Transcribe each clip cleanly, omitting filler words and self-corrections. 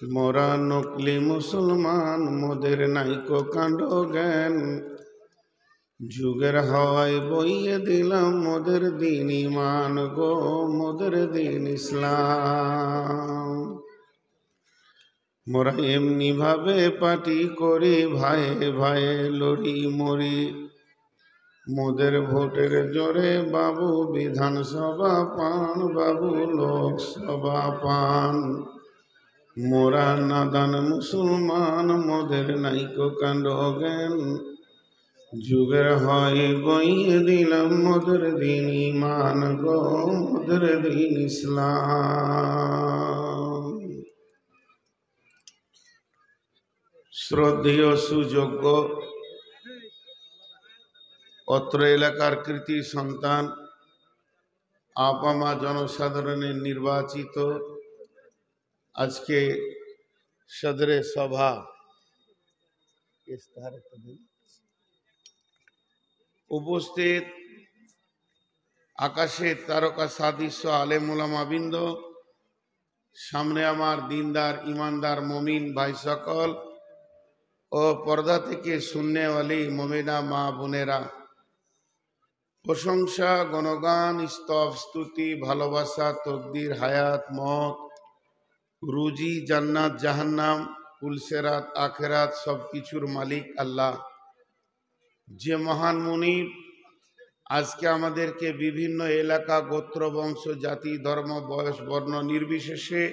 মোরা নকলি মুসলমান, মোদের নাইকো কাণ্ড জ্ঞান। যুগের হাওয়ায় বইয়ে দিলাম মোদের দিন ইমান গো, মোদের দিন ইসলাম। মোরা এমনি ভাবে পার্টি করি, ভাইয়ে ভাইয়ে লড়ি মরি। মোদের ভোটের জোরে বাবু বিধানসভা পান, বাবু লোকসভা পান। মোরা নাদান মুসলমান, মোদের নাইকো কাণ্ড জ্ঞান। যুগের হয় বইয়ে দিলাম মোদের দিন ইমান গো, মোদের দিন ইসলাম। শ্রদ্ধেয় সুযোগ্য অত্র এলাকার কৃতি সন্তান, আপামা জনসাধারণের নির্বাচিত আজকে সদরে সভা উপস্থিত আকাশে তারকা সাদৃশ্য আলেম ওলামা বৃন্দ, সামনে আমার দিনদার ইমানদার মমিন ভাই সকল ও পর্দা থেকে শূন্যওয়ালি মমিনা মা বোনেরা, প্রশংসা গণগান স্তব স্তুতি ভালোবাসা তকদির হায়াত মত রুজি জান্নাত জাহান্নাম পুলসেরাত আখেরাত সব কিছুর মালিক আল্লাহ, যে মহান মুনিব আজকে আমাদেরকে বিভিন্ন এলাকা গোত্র বংশ জাতি ধর্ম বয়স বর্ণ নির্বিশেষে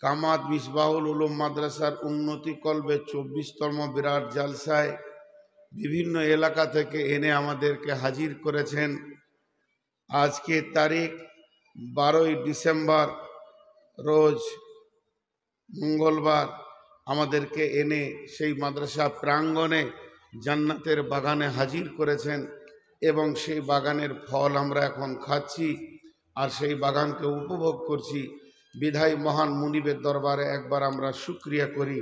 কামাত মিসবাহুল উলুম মাদ্রাসার উন্নতি কল্পে 24তম বিরাট জালসায় বিভিন্ন এলাকা থেকে এনে আমাদেরকে হাজির করেছেন। আজকে তারিখ 12ই ডিসেম্বর, রোজ মঙ্গলবার, আমাদেরকে এনে সেই মাদ্রাসা প্রাঙ্গণে জান্নাতের বাগানে হাজির করেছেন এবং সেই বাগানের ফল আমরা এখন খাচ্ছি আর সেই বাগানকে উপভোগ করছি। বিধায় মহান মুনিবের দরবারে একবার আমরা শুকরিয়া করি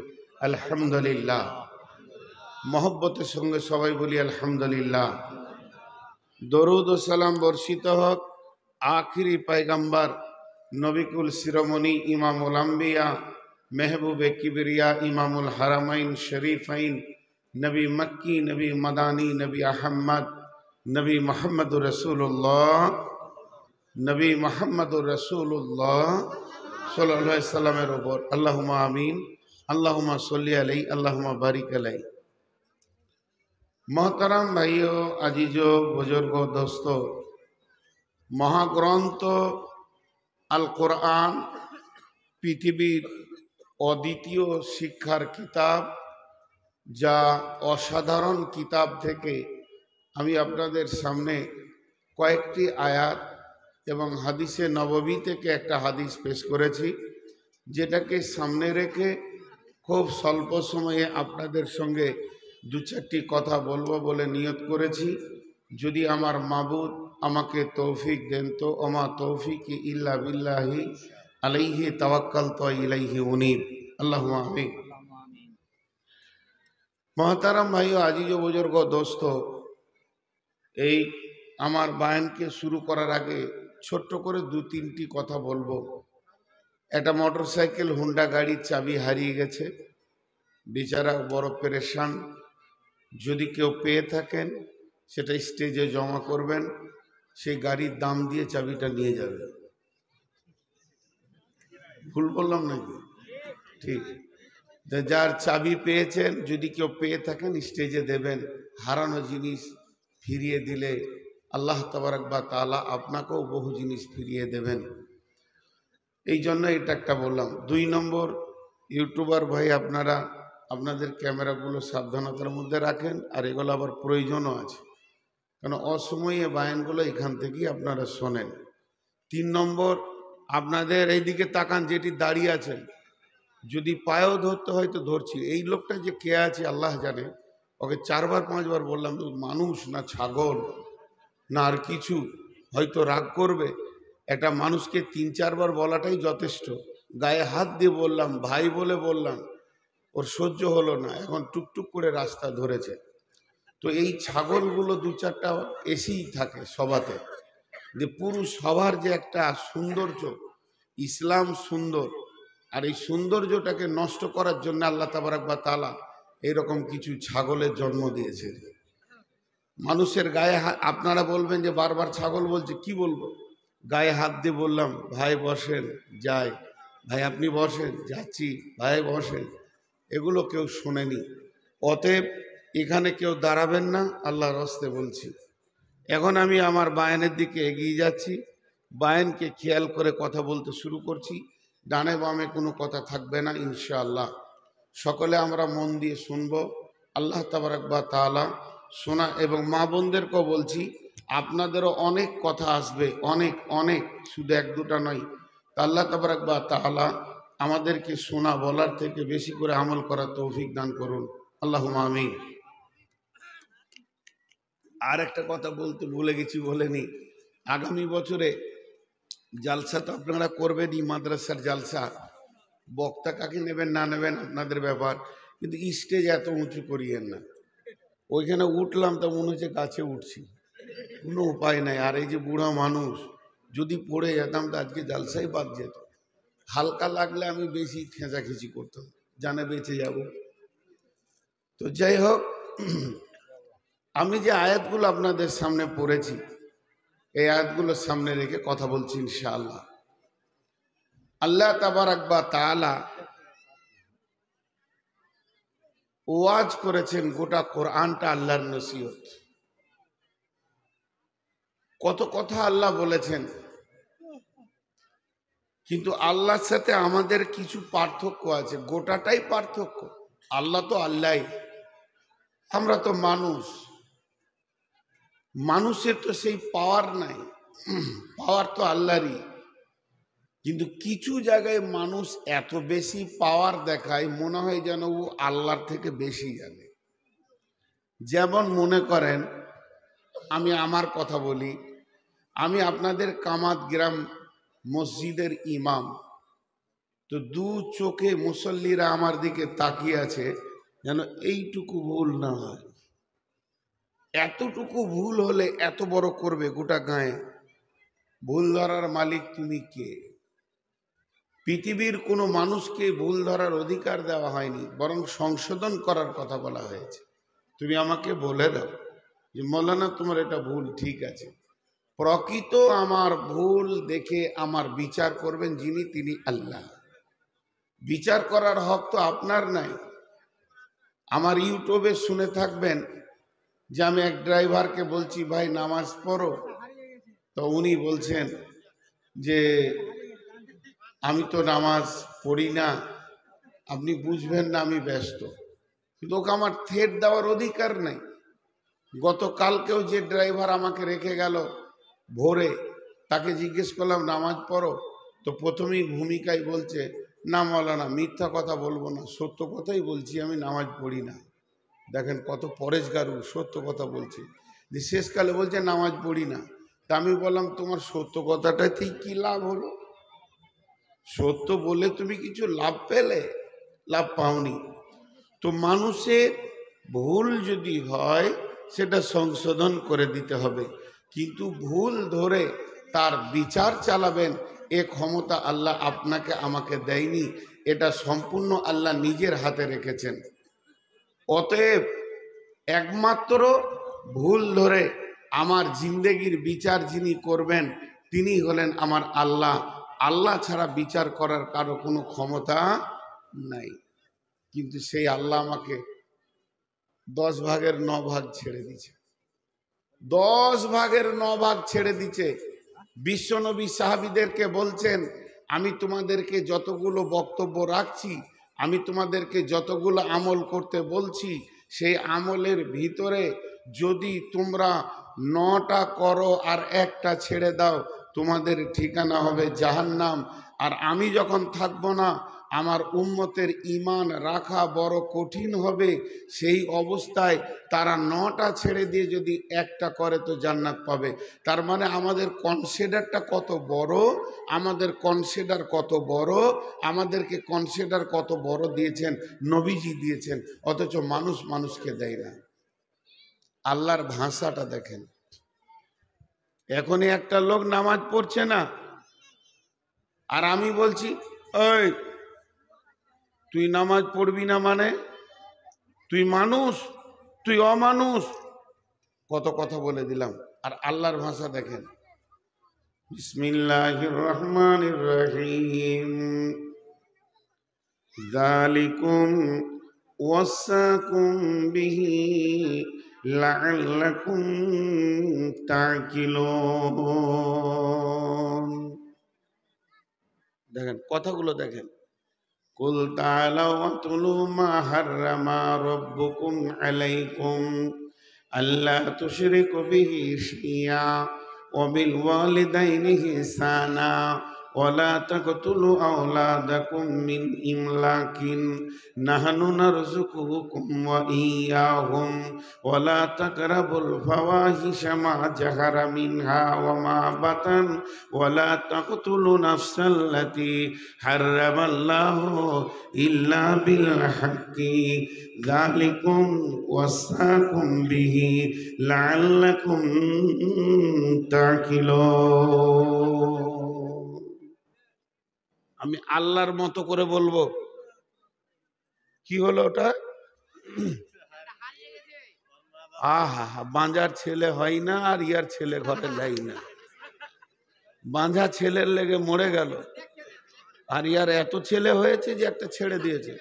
আলহামদুলিল্লাহ। মহব্বতের সঙ্গে সবাই বলি আলহামদুলিল্লাহ। দরুদ ও সালাম বর্ষিত হোক আখিরি পয়গম্বর নবিকুল শিরোমণি ইমামুল আম্বিয়া মেহবুবে কিবরিয়া ইমামুল হারামাইন শরীফাইন নবী মক্কি নবী মদানী নবী আহম্মদ নবী মোহাম্মদুর রসুল্লাহ নবী মোহাম্মদুর রসুল্লাহ সাল্লাল্লাহু আলাইহি সাল্লামের উপর আল্লাহুম্মা আমিন, আল্লাহুম্মা সল্লি আলাইহি, আল্লাহুম্মা বারিক আলাইহি। মোহতারাম ভাইও আজিজো বুজুর্গ দোস্ত, মহাগ্রন্থ আল কোরআন পৃথিবীর অদ্বিতীয় শিক্ষার কিতাব, যা অসাধারণ কিতাব থেকে আমি আপনাদের সামনে কয়েকটি আয়াত এবং হাদিসে নববী থেকে একটা হাদিস পেশ করেছি, যেটাকে সামনে রেখে খুব স্বল্প সময়ে আপনাদের সঙ্গে দু চারটি কথা বলবো বলে নিয়ত করেছি। যদি আমার মাবুদ আমাকে তৌফিক দেন তো ওমা তৌফিকি ইল্লা বিল্লাহি আলাইহি তাওয়াক্কালতু ইলাইহি উনীব, আল্লাহুম্মা আমিন। মহতারাম ভাইও আজিজ বুজুর্গ দোস্ত, এই আমার বায়ানকে শুরু করার আগে ছোট্ট করে দু তিনটি কথা বলবো। একটা মোটরসাইকেল হুন্ডা গাড়ির চাবি হারিয়ে গেছে, বেচারা বড় পেরেশান। যদি কেউ পেয়ে থাকেন সেটা স্টেজে জমা করবেন, সেই গাড়ির দাম দিয়ে চাবিটা নিয়ে যাবে। ভুল বললাম নাকি? ঠিক। যার চাবি পেয়েছেন যদি কেউ পেয়ে থাকেন স্টেজে দেবেন। হারানো জিনিস ফিরিয়ে দিলে আল্লাহ তাবারাক ওয়া তাআলা আপনাকেও বহু জিনিস ফিরিয়ে দেবেন। এই জন্য এটা একটা বললাম। 2 নম্বর, ইউটিউবার ভাই আপনারা আপনাদের ক্যামেরাগুলো সাবধানতার মধ্যে রাখেন, আর এগুলো আবার প্রয়োজনও আছে, কারণ অসময়ে বায়ানগুলো এখান থেকেই আপনারা শোনেন। 3 নম্বর, আপনাদের এইদিকে তাকান, যেটি দাঁড়িয়ে আছেন, যদি পায়েও ধরতে হয় তো ধরছি। এই লোকটা যে কে আছে আল্লাহ জানে, ওকে 4বার 5বার বললাম মানুষ না ছাগল না আর কিছু, হয়তো রাগ করবে। একটা মানুষকে 3-4 বার বলাটাই যথেষ্ট। গায়ে হাত দিয়ে বললাম, ভাই বলে বললাম, ওর সহ্য হলো না, এখন টুকটুক করে রাস্তা ধরেছে। তো এই ছাগলগুলো 2-4টা এসেই থাকে সভাতে, যে পুরো সভার যে একটা সৌন্দর্য, ইসলাম সুন্দর আর এই সৌন্দর্যটাকে নষ্ট করার জন্য আল্লাহ তাবারক ওয়া তাআলা এইরকম কিছু ছাগলের জন্ম দিয়েছে। মানুষের গায়ে আপনারা বলবেন যে বারবার ছাগল বলছে, কি বলবো, গায়ে হাত দিয়ে বললাম ভাই বসেন, যাই, ভাই আপনি বসেন, যাচ্ছি, ভাই বসেন, এগুলো কেউ শোনেনি। অতএব এখানে কেউ দাঁড়াবেন না, আল্লাহর হস্তে বলছি। এখন আমি আমার বায়ানের দিকে এগিয়ে যাচ্ছি, বায়ানকে খেয়াল করে কথা বলতে শুরু করছি। ডানে বামে কোনো কথা থাকবে না ইনশাআল্লাহ। সকলে আমরা মন দিয়ে শুনবো। আল্লাহ তাবারক ওয়া তাআলা শোনা, এবং মা বোনদেরকেও বলছি আপনাদেরও অনেক কথা আসবে, অনেক অনেক, শুধু এক দুটা নয়। আল্লাহ তাবারক ওয়া তাআলা আমাদেরকে শোনা বলার থেকে বেশি করে আমল করার তৌফিক দান করুন, আল্লাহুম্মা আমিন। আর একটা কথা বলতে ভুলে গেছি, বলেনি, আগামী বছরে জালসা তো আপনারা করবেনই, মাদ্রাসার জালসা। বক্তা কাকে নেবেন না নেবেন আপনাদের ব্যাপার, কিন্তু স্টেজ এত উঁচু করিয়েন না। ওইখানে উঠলাম তো মনে হচ্ছে গাছে উঠছি, কোনো উপায় নাই। আর এই যে বুড়া মানুষ, যদি পড়ে যেতাম তো আজকে জালসাই বাদ যেত। হালকা লাগলে আমি বেশি খেঁচাখেঁচি করতাম, জানে বেঁচে যাব। তো যাই হোক, আমি যে আয়াতগুলো আপনাদের সামনে পড়েছি, এই আয়াতগুলোর সামনে রেখে কথা বলছি ইনশাআল্লাহ। আল্লাহ তাবারক ওয়া তাআলা ওয়াজ করেছেন, গোটা কোরআনটা আল্লাহর নসিহত। কত কথা আল্লাহ বলেছেন, কিন্তু আল্লাহর সাথে আমাদের কিছু পার্থক্য আছে, গোটাটাই পার্থক্য। আল্লাহ তো আল্লাহই, আমরা তো মানুষ। মানুষের তো সেই পাওয়ার নাই, পাওয়ার তো আল্লাহরই। কিন্তু কিছু জায়গায় মানুষ এত বেশি পাওয়ার দেখায়, মনে হয় যেন ও আল্লাহর থেকে বেশি জানে। যেমন মনে করেন, আমি আমার কথা বলি, আমি আপনাদের কামাত গ্রাম মসজিদের ইমাম। তো দু চোখে মুসল্লিরা আমার দিকে তাকিয়ে আছে, যেন এইটুকু ভুল না হয়। এতটুকু ভুল হলে এত বড় করবে গোটা গায়ে। ভুল ধরার মালিক তুমি কে? পৃথিবীর কোনো মানুষকে ভুল ধরার অধিকার দেওয়া হয়নি, বরং সংশোধন করার কথা বলা হয়েছে। তুমি আমাকে বলে দাও যে মৌলানা তোমার এটা ভুল, ঠিক আছে। প্রকৃত আমার ভুল দেখে আমার বিচার করবেন যিনি, তিনি আল্লাহ। বিচার করার হক তো আপনার নাই। আমার ইউটিউবে শুনে থাকবেন যে আমি এক ড্রাইভারকে বলছি ভাই নামাজ পড়ো, তো উনি বলছেন যে আমি তো নামাজ পড়ি না, আপনি বুঝবেন না, আমি ব্যস্ত। কিন্তু ওকে আমার থ্রেট দেওয়ার অধিকার নেই। গতকালকেও যে ড্রাইভার আমাকে রেখে গেল ভোরে, তাকে জিজ্ঞেস করলাম নামাজ পড়ো, তো প্রথমেই ভূমিকায় বলছে না মৌলানা মিথ্যা কথা বলবো না, সত্য কথাই বলছি, আমি নামাজ পড়ি না। দেখেন কত পরেশগারু, সত্য কথা বলছে। যে শেষকালে বলছে নামাজ পড়ি না। তা আমি বললাম তোমার সত্য কথাটাতেই কি লাভ হলো? সত্য বলে তুমি কিছু লাভ পেলে? লাভ পাওনি। তো মানুষের ভুল যদি হয় সেটা সংশোধন করে দিতে হবে, কিন্তু ভুল ধরে তার বিচার চালাবেন এ ক্ষমতা আল্লাহ আপনাকে আমাকে দেয়নি, এটা সম্পূর্ণ আল্লাহ নিজের হাতে রেখেছেন। অতএব একমাত্র ভুল ধরে আমার জিন্দেগির বিচার যিনি করবেন তিনি হলেন আমার আল্লাহ। আল্লাহ ছাড়া বিচার করার কারো কোনো ক্ষমতা নাই। কিন্তু সেই আল্লাহ আমাকে 10 ভাগের 9 ভাগ ছেড়ে দিচ্ছে, 10 ভাগের 9 ভাগ ছেড়ে দিচ্ছে। বিশ্বনবী সাহাবীদেরকে বলছেন আমি তোমাদেরকে যতগুলো বক্তব্য রাখছি, আমি তোমাদেরকে যতগুলো আমল করতে বলছি, সেই আমলের ভিতরে যদি তোমরা 9টা করো আর একটা ছেড়ে দাও, তোমাদের ঠিকানা হবে জাহান্নাম। আর আমি যখন থাকবো না, আমার উম্মতের ঈমান রাখা বড় কঠিন হবে। সেই অবস্থায় তারা 9টা ছেড়ে দিয়ে যদি একটা করে তো জান্নাত পাবে। তার মানে আমাদের কনসিডারটা কত বড়, আমাদের কনসিডার কত বড়, আমাদেরকে কনসিডার কত বড় দিয়েছেন নবীজি দিয়েছেন, অথচ মানুষ মানুষকে দেয় না। আল্লাহর ভাষাটা দেখেন। এখনই একটা লোক নামাজ পড়ছে না, আর আমি বলছি ওই তুই নামাজ পড়বি না মানে তুই মানুষ, তুই অমানুষ, কত কথা বলে দিলাম। আর আল্লাহর ভাষা দেখেন, বিসমিল্লাহির রহমানির রহিম, যালিকুম ওয়াসাকুম বিহি লাআল্লাকুম তাকিলুন। দেখেন কথাগুলো দেখেন, কুল তাআলাউ আতলু মা হাররামা রাব্বুকুম আলাইকুম আল্লা তুশরিকু বিহি শাইআ ওয়া বিল ওয়ালিদাইনি ইহসানা ওয়ালা তাকতুলু আওলাদাকুম মিন ইমলাকিন নাহনু নারযুকুকুম ওয়া ইয়্যাহুম ওয়ালা তাকরাবুল ফাওয়াহিশা মা জাহারা মিনহা ওয়া মা বাতান ওয়ালা তাকতুলু নাফসাল্লাতী হাররামাল্লাহু ইল্লা বিল হাক্কি যালিকুম ওয়াসাকুম বিহি লাআল্লাকুম তাকিলুন। আমি আল্লাহর মতো করে বলবো, কি হলো ওটা? আহা, বাঁজার ছেলে হয় না আর ইয়ার ছেলে ঘরে লাই না। বাঁধা ছেলের লেগে মরে গেল, আর ইয়ার এত ছেলে হয়েছে যে একটা ছেড়ে দিয়েছে।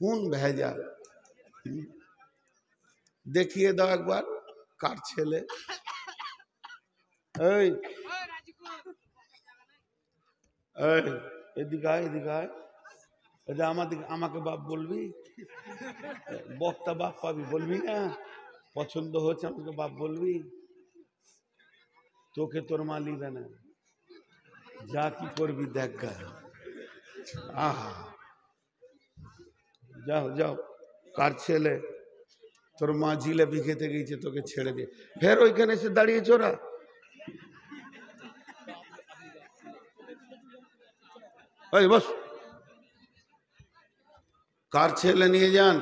কোন ভেজাল? দেখিয়ে দাও একবার কার ছেলে। এই এদিকে আয়, এদিকে আয়। এটা আমাকে বাপ বলবি? বক্তা বাপ পাবি, বলবি না? পছন্দ হচ্ছে আমাকে বাপ বলবি? তোকে তোর মা লিবে না, যা কি করবি দেখ গা। আহা, যাও যাও, কার ছেলে? তোর মা জিলাপি খেতে গিয়েছে, তোকে ছেড়ে দিয়ে ফের ওইখানে এসে দাঁড়িয়েছে ওরা। ওই বস, কার ছেলে নিয়ে যান।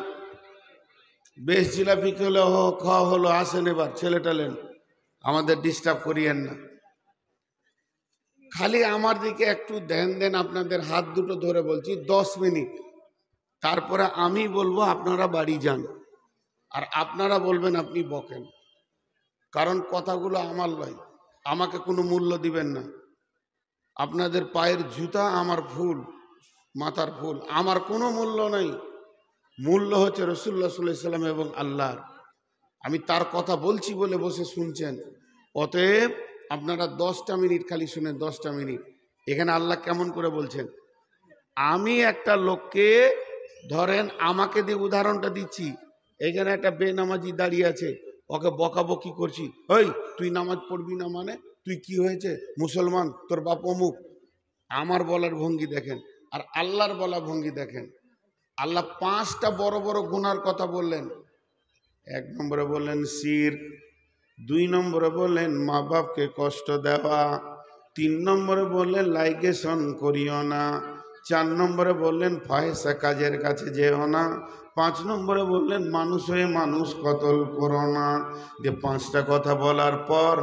বেশ জিলাপি খেলে খাওয়া হলো, আসেন এবার ছেলেটা লেন, আমাদের ডিস্টার্ব করিয়েন না। খালি আমার দিকে একটু ধ্যান দেন, আপনাদের হাত দুটো ধরে বলছি 10 মিনিট, তারপরে আমি বলবো আপনারা বাড়ি যান, আর আপনারা বলবেন আপনি বকেন, কারণ কথাগুলো আমার নয়, আমাকে কোনো মূল্য দিবেন না। আপনাদের পায়ের জুতা আমার ফুল, মাথার ফুল, আমার কোনো মূল্য নেই। মূল্য হচ্ছে রাসূলুল্লাহ সাল্লাল্লাহু আলাইহি ওয়াসাল্লাম এবং আল্লাহর। আমি তার কথা বলছি বলে বসে শুনছেন। অতএব আপনারা 10টা মিনিট খালি শুনেন, 10টা মিনিট। এখানে আল্লাহ কেমন করে বলছেন, আমি একটা লোককে, ধরেন আমাকে দিয়ে উদাহরণটা দিচ্ছি, এখানে একটা বেনামাজি দাঁড়িয়ে আছে, ওকে বকাবকি করছি, ওই তুই নামাজ পড়বি না মানে তুই কি হয়েছে মুসলমান, তোর বাপ অমুক। আমার বলার ভঙ্গি দেখেন আর আল্লাহর বলা ভঙ্গি দেখেন। আল্লাহ 5টা বড় বড় গুনার কথা বললেন। 1 নম্বরে বললেন শিরক, 2 নম্বরে বললেন মা বাপকে কষ্ট দেওয়া, 3 নম্বরে বললেন লাইগেশন করিও না, 4 নম্বরে বললেন ফাহেসা কাজের কাছে যেও না, 5 নম্বরে বললেন মানুষ হয়ে মানুষ কতল করো না। যে 5টা কথা বলার পর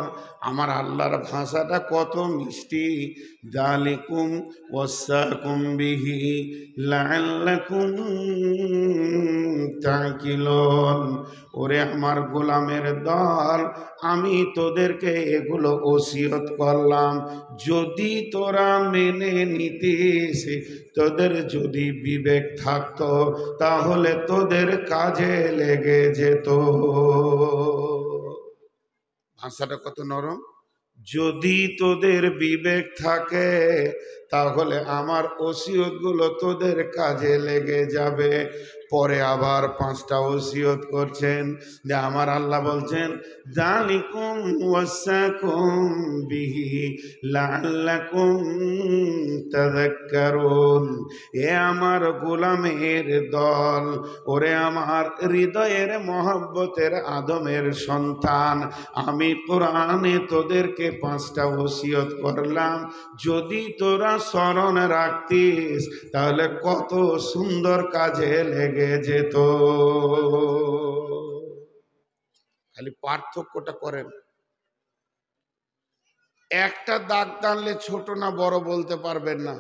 আমার আল্লাহর ভাষাটা কত মিষ্টি। যালিকুম ওয়াসাকুম বিহি লাআল্লাকুম তাকিলুন। ওরে আমার গোলামের দল, আমি তোদেরকে এগুলো ওসিয়ত করলাম, যদি তোরা মেনে নিতিস, তোদের যদি বিবেক থাকতো, তাহলে তোদের কাজে লেগে যেত। ভাষাটা কত নরম। যদি তোদের বিবেক থাকে, তাহলে আমার ওসিয়তগুলো তোদের কাজে লেগে যাবে। পরে আবার 5টা ওসিয়ত করছেন, যে আমার আল্লাহ বলছেন যালিকুম ওয়াসাকুম বিহি লাআল্লাকুম তাযাক্কারুন। এ আমার গোলামের দল, ওরে আমার হৃদয়ের মহব্বতের আদমের সন্তান, আমি কোরআনে তোদেরকে 5টা ওসিয়ত করলাম, যদি তোরা স্মরণ রাখতিস তাহলে কত সুন্দর কাজে লেগে যেত। খালি পার্থক্যটা করেন, একটা দাগ টানলে ছোট না বড় বলতে পারবেন না,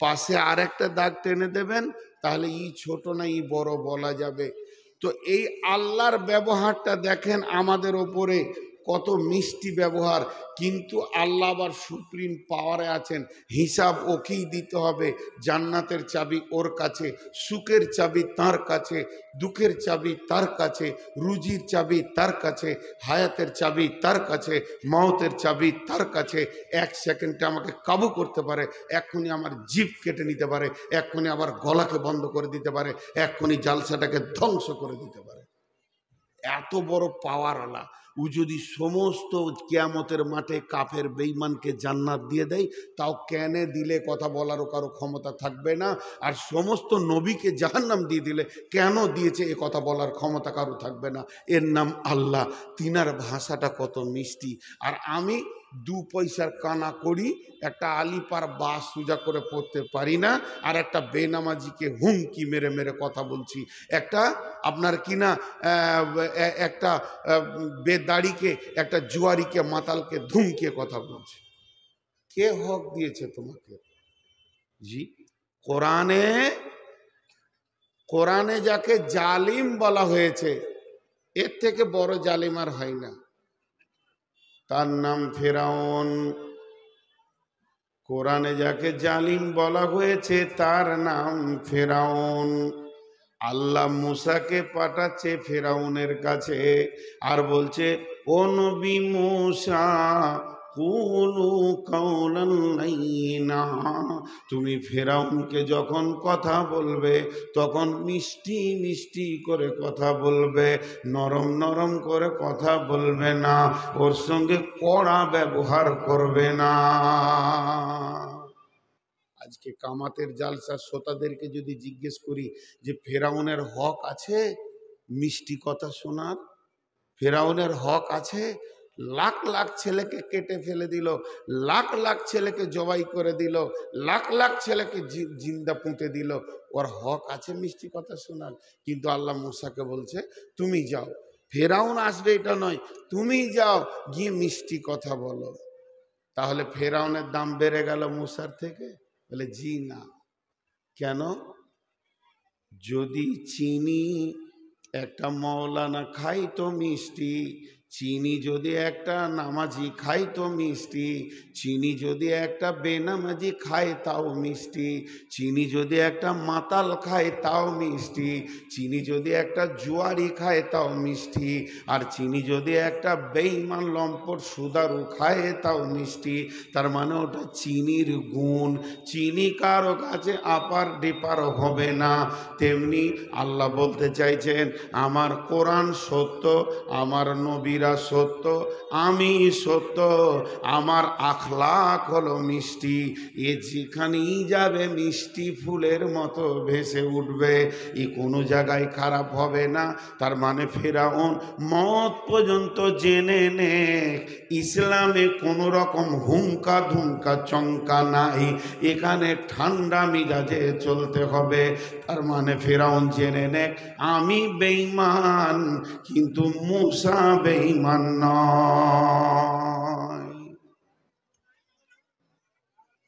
পাশে আর একটা দাগ টেনে দেবেন, তাহলে ই ছোট না ই বড় বলা যাবে। তো এই আল্লাহর ব্যবহারটা দেখেন আমাদের ওপরে কত মিষ্টি ব্যবহার, কিন্তু আল্লাহ আবার সুপ্রিম পাওয়ারে আছেন, হিসাব ওকেই দিতে হবে। জান্নাতের চাবি ওর কাছে, সুখের চাবি তার কাছে, দুঃখের চাবি তার কাছে, রুজির চাবি তার কাছে, হায়াতের চাবি তার কাছে, মওতের চাবি তার কাছে। এক সেকেন্ডে আমাকে কাবু করতে পারে, এক্ষুনি আমার জিভ কেটে নিতে পারে, এক্ষুনি আমার গলাকে বন্ধ করে দিতে পারে, এক্ষুনি জালসাটাকে ধ্বংস করে দিতে পারে। এত বড় পাওয়ারওয়ালা। ও যদি সমস্ত কিয়ামতের মাঠে কাফের বেঈমানকে জান্নাত দিয়ে দেয়, তাও কেনে দিলে কথা বলারও কারো ক্ষমতা থাকবে না। আর সমস্ত নবীকে জাহান্নাম দিয়ে দিলে কেন দিয়েছে এ কথা বলার ক্ষমতা কারো থাকবে না। এর নাম আল্লাহ। তিনার ভাষাটা কত মিষ্টি। আর আমি 2 পয়সার কানা করি, একটা আলিপার বা সুজা করে পড়তে পারি না, আর একটা বেনামাজিকে হুমকি মেরে মেরে কথা বলছি, একটা আপনার কিনা একটা বেদাড়িকে, একটা জুয়ারিকে, মাতালকে ধুমকিয়ে কথা বলছি। কে হক দিয়েছে তোমাকে? জি, কোরআনে, কোরআনে যাকে জালিম বলা হয়েছে, এর থেকে বড় জালিম আর হয় না। তার নাম ফেরাউন। কোরআনে যাকে জালিম বলা হয়েছে তার নাম ফেরাউন। আল্লাহ মুসাকে পাঠাচ্ছে ফেরাউনের কাছে, আর বলছে, ও নবী মুসা কুলু কাওলান লাইয়িনা, তুমি ফেরাউনকে যখন কথা বলবে তখন মিষ্টি মিষ্টি করে কথা বলবে, নরম নরম করে কথা বলবে না, ওর সঙ্গে কড়া ব্যবহার করবে না। আজকে কামাতের জালসা শ্রোতাদেরকে যদি জিজ্ঞেস করি যে ফেরাউনের হক আছে মিষ্টি কথা শোনার? ফেরাউনের হক আছে? লাখ লাখ ছেলেকে কেটে ফেলে দিল, লাখ লাখ ছেলেকে জবাই করে দিল, লাখ লাখ ছেলেকে জিন্দা পুঁতে দিল, ওর হক আছে মিষ্টি কথা শোনার? কিন্তু আল্লাহ মুসাকে বলছে, তুমি যাও, ফেরাউন আসবে এটা নয়, তুমি যাও গিয়ে মিষ্টি কথা বলো। তাহলে ফেরাউনের দাম বেড়ে গেল মুসার থেকে? বলে জি না। কেন? যদি চিনি একটা মৌলানা খাই তো মিষ্টি, চিনি যদি একটা নামাজি খাই তো মিষ্টি, চিনি যদি একটা বেনামাজি খায় তাও মিষ্টি, চিনি যদি একটা মাতাল খায় তাও মিষ্টি, চিনি যদি একটা জুয়ারি খায় তাও মিষ্টি, আর চিনি যদি একটা বেঈমান লম্পট সুদারু খায় তাও মিষ্টি। তার মানে ওটা চিনির গুণ, চিনি কারো কাছে আপার ডিপার হবে না। তেমনি আল্লাহ বলতে চাইছেন, আমার কোরআন সত্য, আমার নবীরা সত্য, আমি সত্য, আমার আখলাক হলো মিষ্টি। এ যেখানেই যাবে মিষ্টি ফুলের মতো ভেসে উঠবে, এ কোনো জায়গায় খারাপ হবে না। তার মানে ফেরাউন মত পর্যন্ত জেনে নে ইসলামে কোনো রকম হুমকা ধুমকা চমকা নাই, এখানে ঠান্ডা মিজাজে চলতে হবে। তার মানে ফেরাউন জেনে নে আমি বেঈমান, কিন্তু মুসা বেঈমান নয়।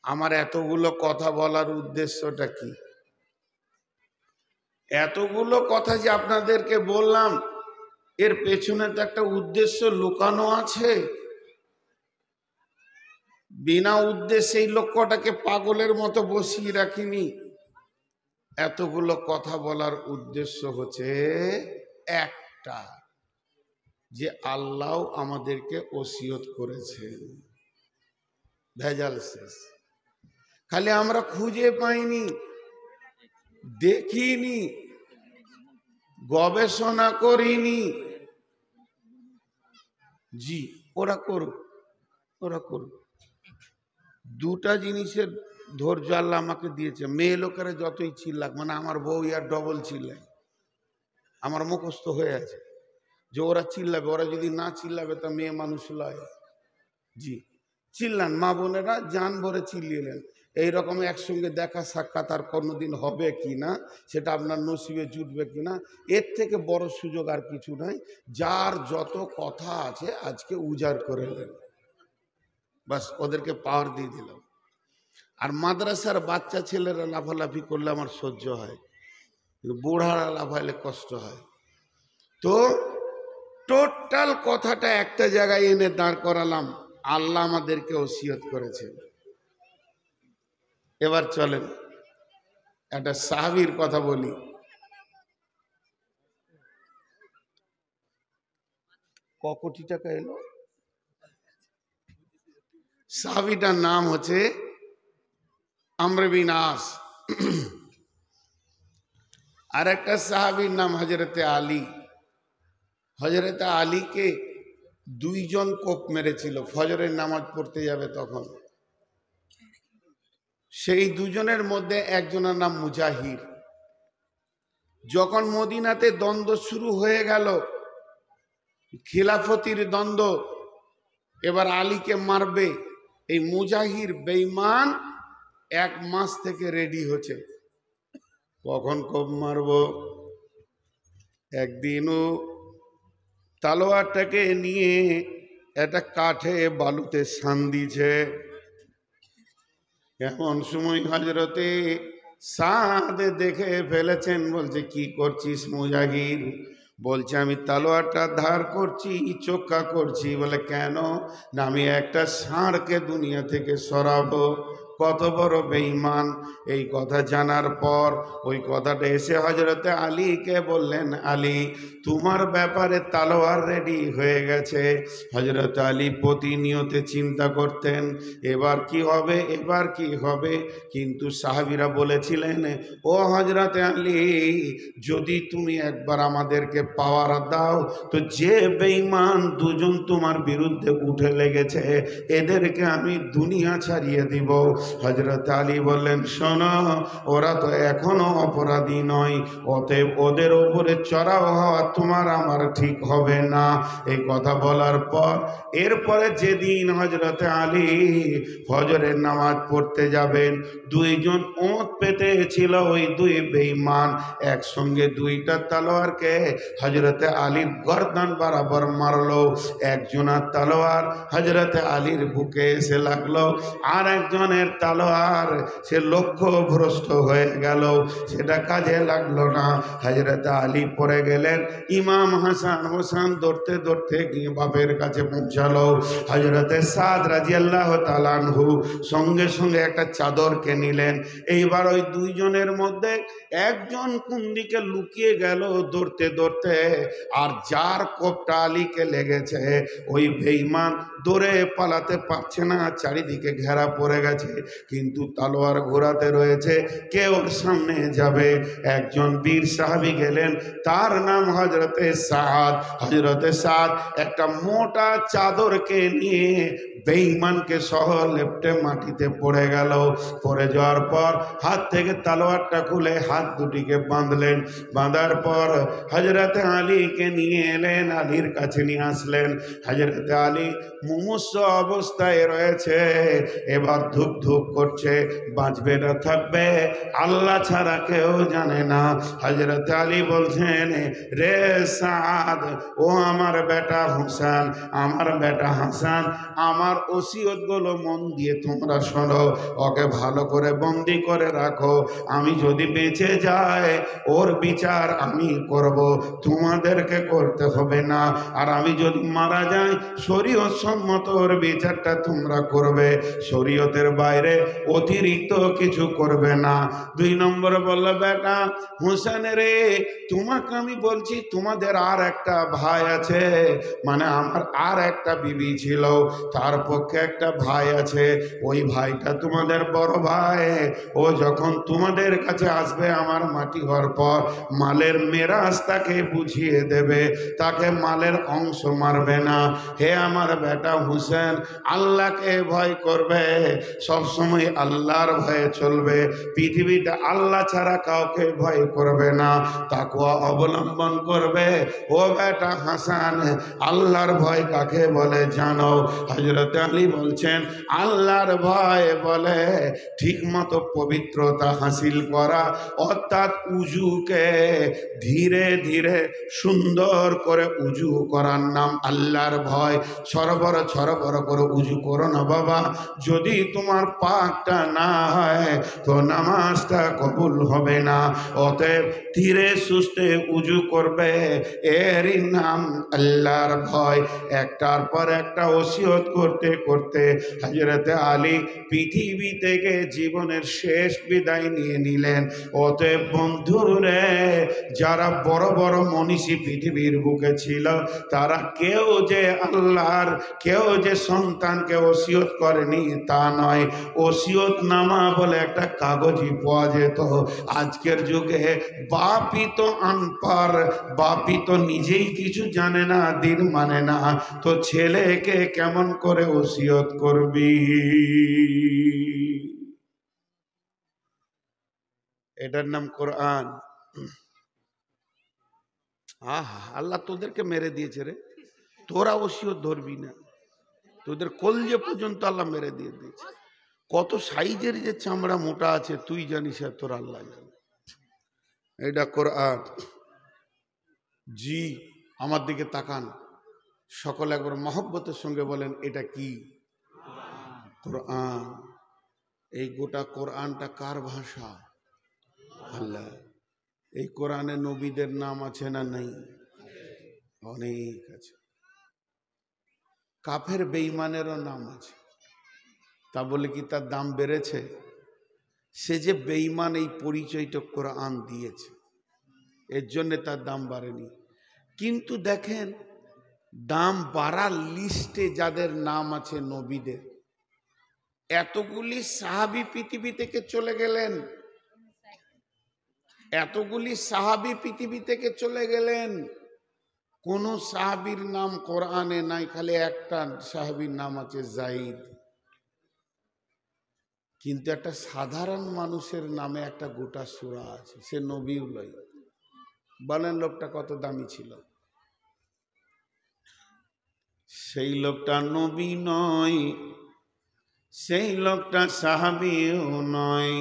আমার এতগুলো কথা বলার উদ্দেশ্যটা কি? এতগুলো কথা যে আপনাদেরকে বললাম, এর পেছনে তো একটা উদ্দেশ্য লুকানো আছে। বিনা উদ্দেশ্যে এই লোকটাকে পাগলের মতো বসিয়ে রাখিনি। এতগুলো কথা বলার উদ্দেশ্য হচ্ছে একটা, যে আল্লাহ আমাদেরকে ওসিয়ত করেছেন, ভেজাল শেষ। খালি আমরা খুঁজে পাইনি, দেখিনি, গবেষণা করিনি। জি, ওরা করুক, ওরা করুক। দুটা জিনিসের ধৈর্য আল্লাহ আমাকে দিয়েছে। মেয়ে লোকেরা যতই চিল্লাক, মানে আমার বউ আর ডবল চিল্লায়, আমার মুখস্থ হয়ে আছে যে ওরা চিল্লাবে, ওরা যদি না চিল্লাবে তা মেয়ে মানুষ লয়। জি, চিল্লান মা বোনেরা, জান ভরে চিল্লিলেন। এইরকম একসঙ্গে দেখা সাক্ষাৎ আর কোনোদিন হবে কি না, সেটা আপনার নসিবে জুটবে কি না, এর থেকে বড় সুযোগ আর কিছু নাই। যার যত কথা আছে আজকে উজাড় করে নেন, বাস ওদেরকে পাওয়ার দিয়ে দিলাম। আর মাদ্রাসার বাচ্চা ছেলেরা লাফালাফি করলে আমার সহ্য হয়, কিন্তু বুড়ারা লাফাইলে কষ্ট হয়। তো টোটাল কথাটা একটা জায়গায় এনে দাঁড় করালাম, আল্লাহ আমাদেরকে ওসিয়ত করেছেন। এবার চলেন একটা সাহাবীর কথা বলি। ক কোটি টাকা এলো? সাহাবীটার নাম হচ্ছে আমর বিন আস। আর একটা সাহাবীর নাম হযরতে আলী। হযরতে আলীকে দুইজন কোপ মেরেছিল, ফজরের নামাজ পড়তে যাবে তখন। সেই দুজনের মধ্যে একজনের নাম মুজাহির। যখন মদিনাতে দ্বন্দ্ব শুরু হয়ে গেল, খিলাফতির দ্বন্দ্ব, এবার আলীকে মারবে, এই মুজাহির বেঈমান 1 মাস থেকে রেডি হচ্ছে, কখন কোপ মারব। একদিনও তালোয়ারটাকে নিয়ে একটা কাঠে বালুতে শান দিছে। এমন সময় হযরতে সাদ দেখে ফেলেছেন, বলছে কি করছিস মুজাহির? বলছে আমি তালোয়ারটা ধার করছি, চোখা করছি। বলে কেন? না আমি একটা ষাঁড়কে দুনিয়া থেকে সরাবো। কত বড় বেঈমান! এই কথা জানার পর ওই কথাটা এসে হযরতে আলীকে বললেন, আলী তোমার ব্যাপারে তালোয়ার রেডি হয়ে গেছে। হযরত আলী প্রতিনিয়ত চিন্তা করতেন এবার কি হবে, এবার কি হবে। কিন্তু সাহাবীরা বলেছিলেন, ও হযরতে আলী যদি তুমি একবার আমাদেরকে পাওয়ার দাও, তো যে বেঈমান দুজন তোমার বিরুদ্ধে উঠে লেগেছে এদেরকে আমি দুনিয়া ছাড়িয়ে দিব। হযরত আলী বললেন, শোনো ওরা তো এখনো অপরাধী নয়, অতএব ওদের উপরে চড়াও হওয়া তোমার আমার ঠিক হবে না। এই কথা বলার পর এরপরে যেদিন হযরত আলী ফজরের নামাজ পড়তে যাবেন, দুইজন ওঁত পেতে ছিল, ওই দুই বেঈমান একসঙ্গে দুইটা তালোয়ারকে হযরতে আলীর গর্দান বরাবর মারলো। একজনের তালোয়ার হযরতে আলীর বুকে এসে লাগলো, আর একজনের তালোয়ার সে লক্ষ্য ভ্রষ্ট হয়ে গেল, সেটা কাজে লাগলো না। হযরতে আলী পড়ে গেলেন। ইমাম হাসান হোসেন দৌড়তে দৌড়তে গিয়ে বাপের কাছে পৌঁছালো। হযরতে সাদ রাদিয়াল্লাহু তাআলা আনহু সঙ্গে সঙ্গে একটা চাদরকে নিলেন। এইবার ওই দুইজনের মধ্যে একজন কোন দিকে লুকিয়ে গেল দৌড়তে দৌড়তে, আর যার কোপটা আলীকে লেগেছে ওই বেঈমান দৌড়ে পালাতে পারছে না, চারিদিকে ঘেরা পড়ে গেছে, কিন্তু তালোয়ার ঘোরাতে রয়েছে, কে ওর সামনে যাবে। একজন বীর সাহাবী গেলেন, তার নাম হযরতে সাদ। হযরতে সাদ একটা মোটা চাদরকে নিয়ে বেঈমানকে সহ লেপ্টে মাটিতে পড়ে গেল। পড়ে যাওয়ার পর হাত থেকে তালোয়ারটা খুলে হাত দুটিকে বাঁধলেন। বাঁধার পর হযরতে আলীকে নিয়ে এলেন, আলীর কাছে নিয়ে আসলেন। হযরতে আলী মুমূর্ষ অবস্থায় রয়েছে, এবার ধুক ধুক করছে, বাঁচবে না থাকবে আল্লাহ ছাড়া কেউ জানে না। হযরতে আলী বলছেন, রে সাদ, ও আমার বেটা হোসেন, আমার বেটা হাসান, আমার ওসিয়ত গুলো মন দিয়ে তোমরা শোনো, ওকে ভালো করে বন্দি করে রাখো। আমি যদি বেঁচে যাই ওর বিচার আমি করব, তোমাদেরকে করতে হবে না। আর আমি যদি মারা যাই শরীয়ত সম্মত ওর বিচারটা তোমরা করবে, শরীয়তের বাইরে অতিরিক্ত কিছু করবে না। 2 নম্বরে বলল, বেটা হোসেন রে, তোমাকে আমি বলছি তোমাদের আর একটা ভাই আছে, মানে আমার আর একটা বিবি ছিল, তার পক্ষে একটা ভাই আছে, ওই ভাইটা তোমাদের বড় ভাই। ও যখন তোমাদের কাছে আসবে আমার মাটি হওয়ার পর, মালের মেরাজ তাকে বুঝিয়ে দেবে, তাকে মালের অংশ মারবে না। হে আমার বেটা হোসেন, আল্লাহকে ভয় করবে, সবসময় আল্লাহর ভয়ে চলবে, পৃথিবীতে আল্লাহ ছাড়া কাউকে ভয় করবে না, তাকওয়া অবলম্বন করবে। ও বেটা হাসান, আল্লাহর ভয় কাকে বলে জানো? হযরত আলী বলছেন, আল্লাহর ভয় বলে ঠিক মতো পবিত্রতা হাসিল করা, অর্থাৎ উজুকে ধীরে ধীরে সুন্দর করে উজু করার নাম আল্লাহর ভয়। ছড়বড় ছড়বড় করে উজু করো না বাবা, যদি তোমার পাকটা না হয় তো নামাজটা কবুল হবে না। অতএব ধীরে সুস্থে উজু করবে, এরই নাম আল্লাহর ভয়। একটার পর একটা ওসিয়ত করতে করতে হযরত আলী পৃথিবী থেকে জীবনের শেষ বিদায় নিয়ে নিলেন। অতএব বন্ধুরে, যারা বড় বড় মনীষী পৃথিবীর বুকে ছিল, তারা কেউ যে আল্লাহর, কেউ যে সন্তানকে ওসিয়ত করেনি তা নয়। ওসিয়ত নামা বলে একটা কাগজই পাওয়া যেত। আজকের যুগে বাপই তো আনপার, বাপই তো নিজেই কিছু জানে না, দিন মানে না, তো ছেলেকে কেমন করে ওসিয়ত করবি? এটার নাম কোরআন। আহা, আল্লাহ তোদেরকে মেরে দিয়েছে রে, তোরা ওসিয়ত ধরবি না, তোদের কলজে পর্যন্ত আল্লাহ মেরে দিয়ে দিয়েছে। কত সাইজের যে চামড়া মোটা আছে তুই জানিস আর তোর আল্লাহ জানে। এটা কোরআন। জি, আমার দিকে তাকান, সকলে একবার মহব্বতের সঙ্গে বলেন এটা কি? কোরআন। এই গোটা কোরআনটা কার ভাষা? আল্লাহ। এই কোরআনে নবীদের নাম আছে না নাই? অনেক আছে। কাফের বেঈমানেরও নাম আছে, তা বলে কি তার দাম বেড়েছে? সে যে বেঈমান এই পরিচয়টা কোরআন দিয়েছে, এর জন্যে তার দাম বাড়েনি। কিন্তু দেখেন, দাম বাড়ার লিস্টে যাদের নাম আছে নবীদের, এতগুলি সাহাবী পৃথিবী থেকে চলে গেলেন, এতগুলি সাহাবী পৃথিবী থেকে চলে গেলেন, কোন সাহাবীর নাম কোরআনে নাই, খালি একটা সাহাবীর নাম আছে যায়েদ। কিন্তু একটা সাধারণ মানুষের নামে একটা গোটা সূরা আছে, সে নবীও নয়। বলেন লোকটা কত দামি ছিল? সেই লোকটা নবী নয়, সেই লোকটা সাহাবীও নয়।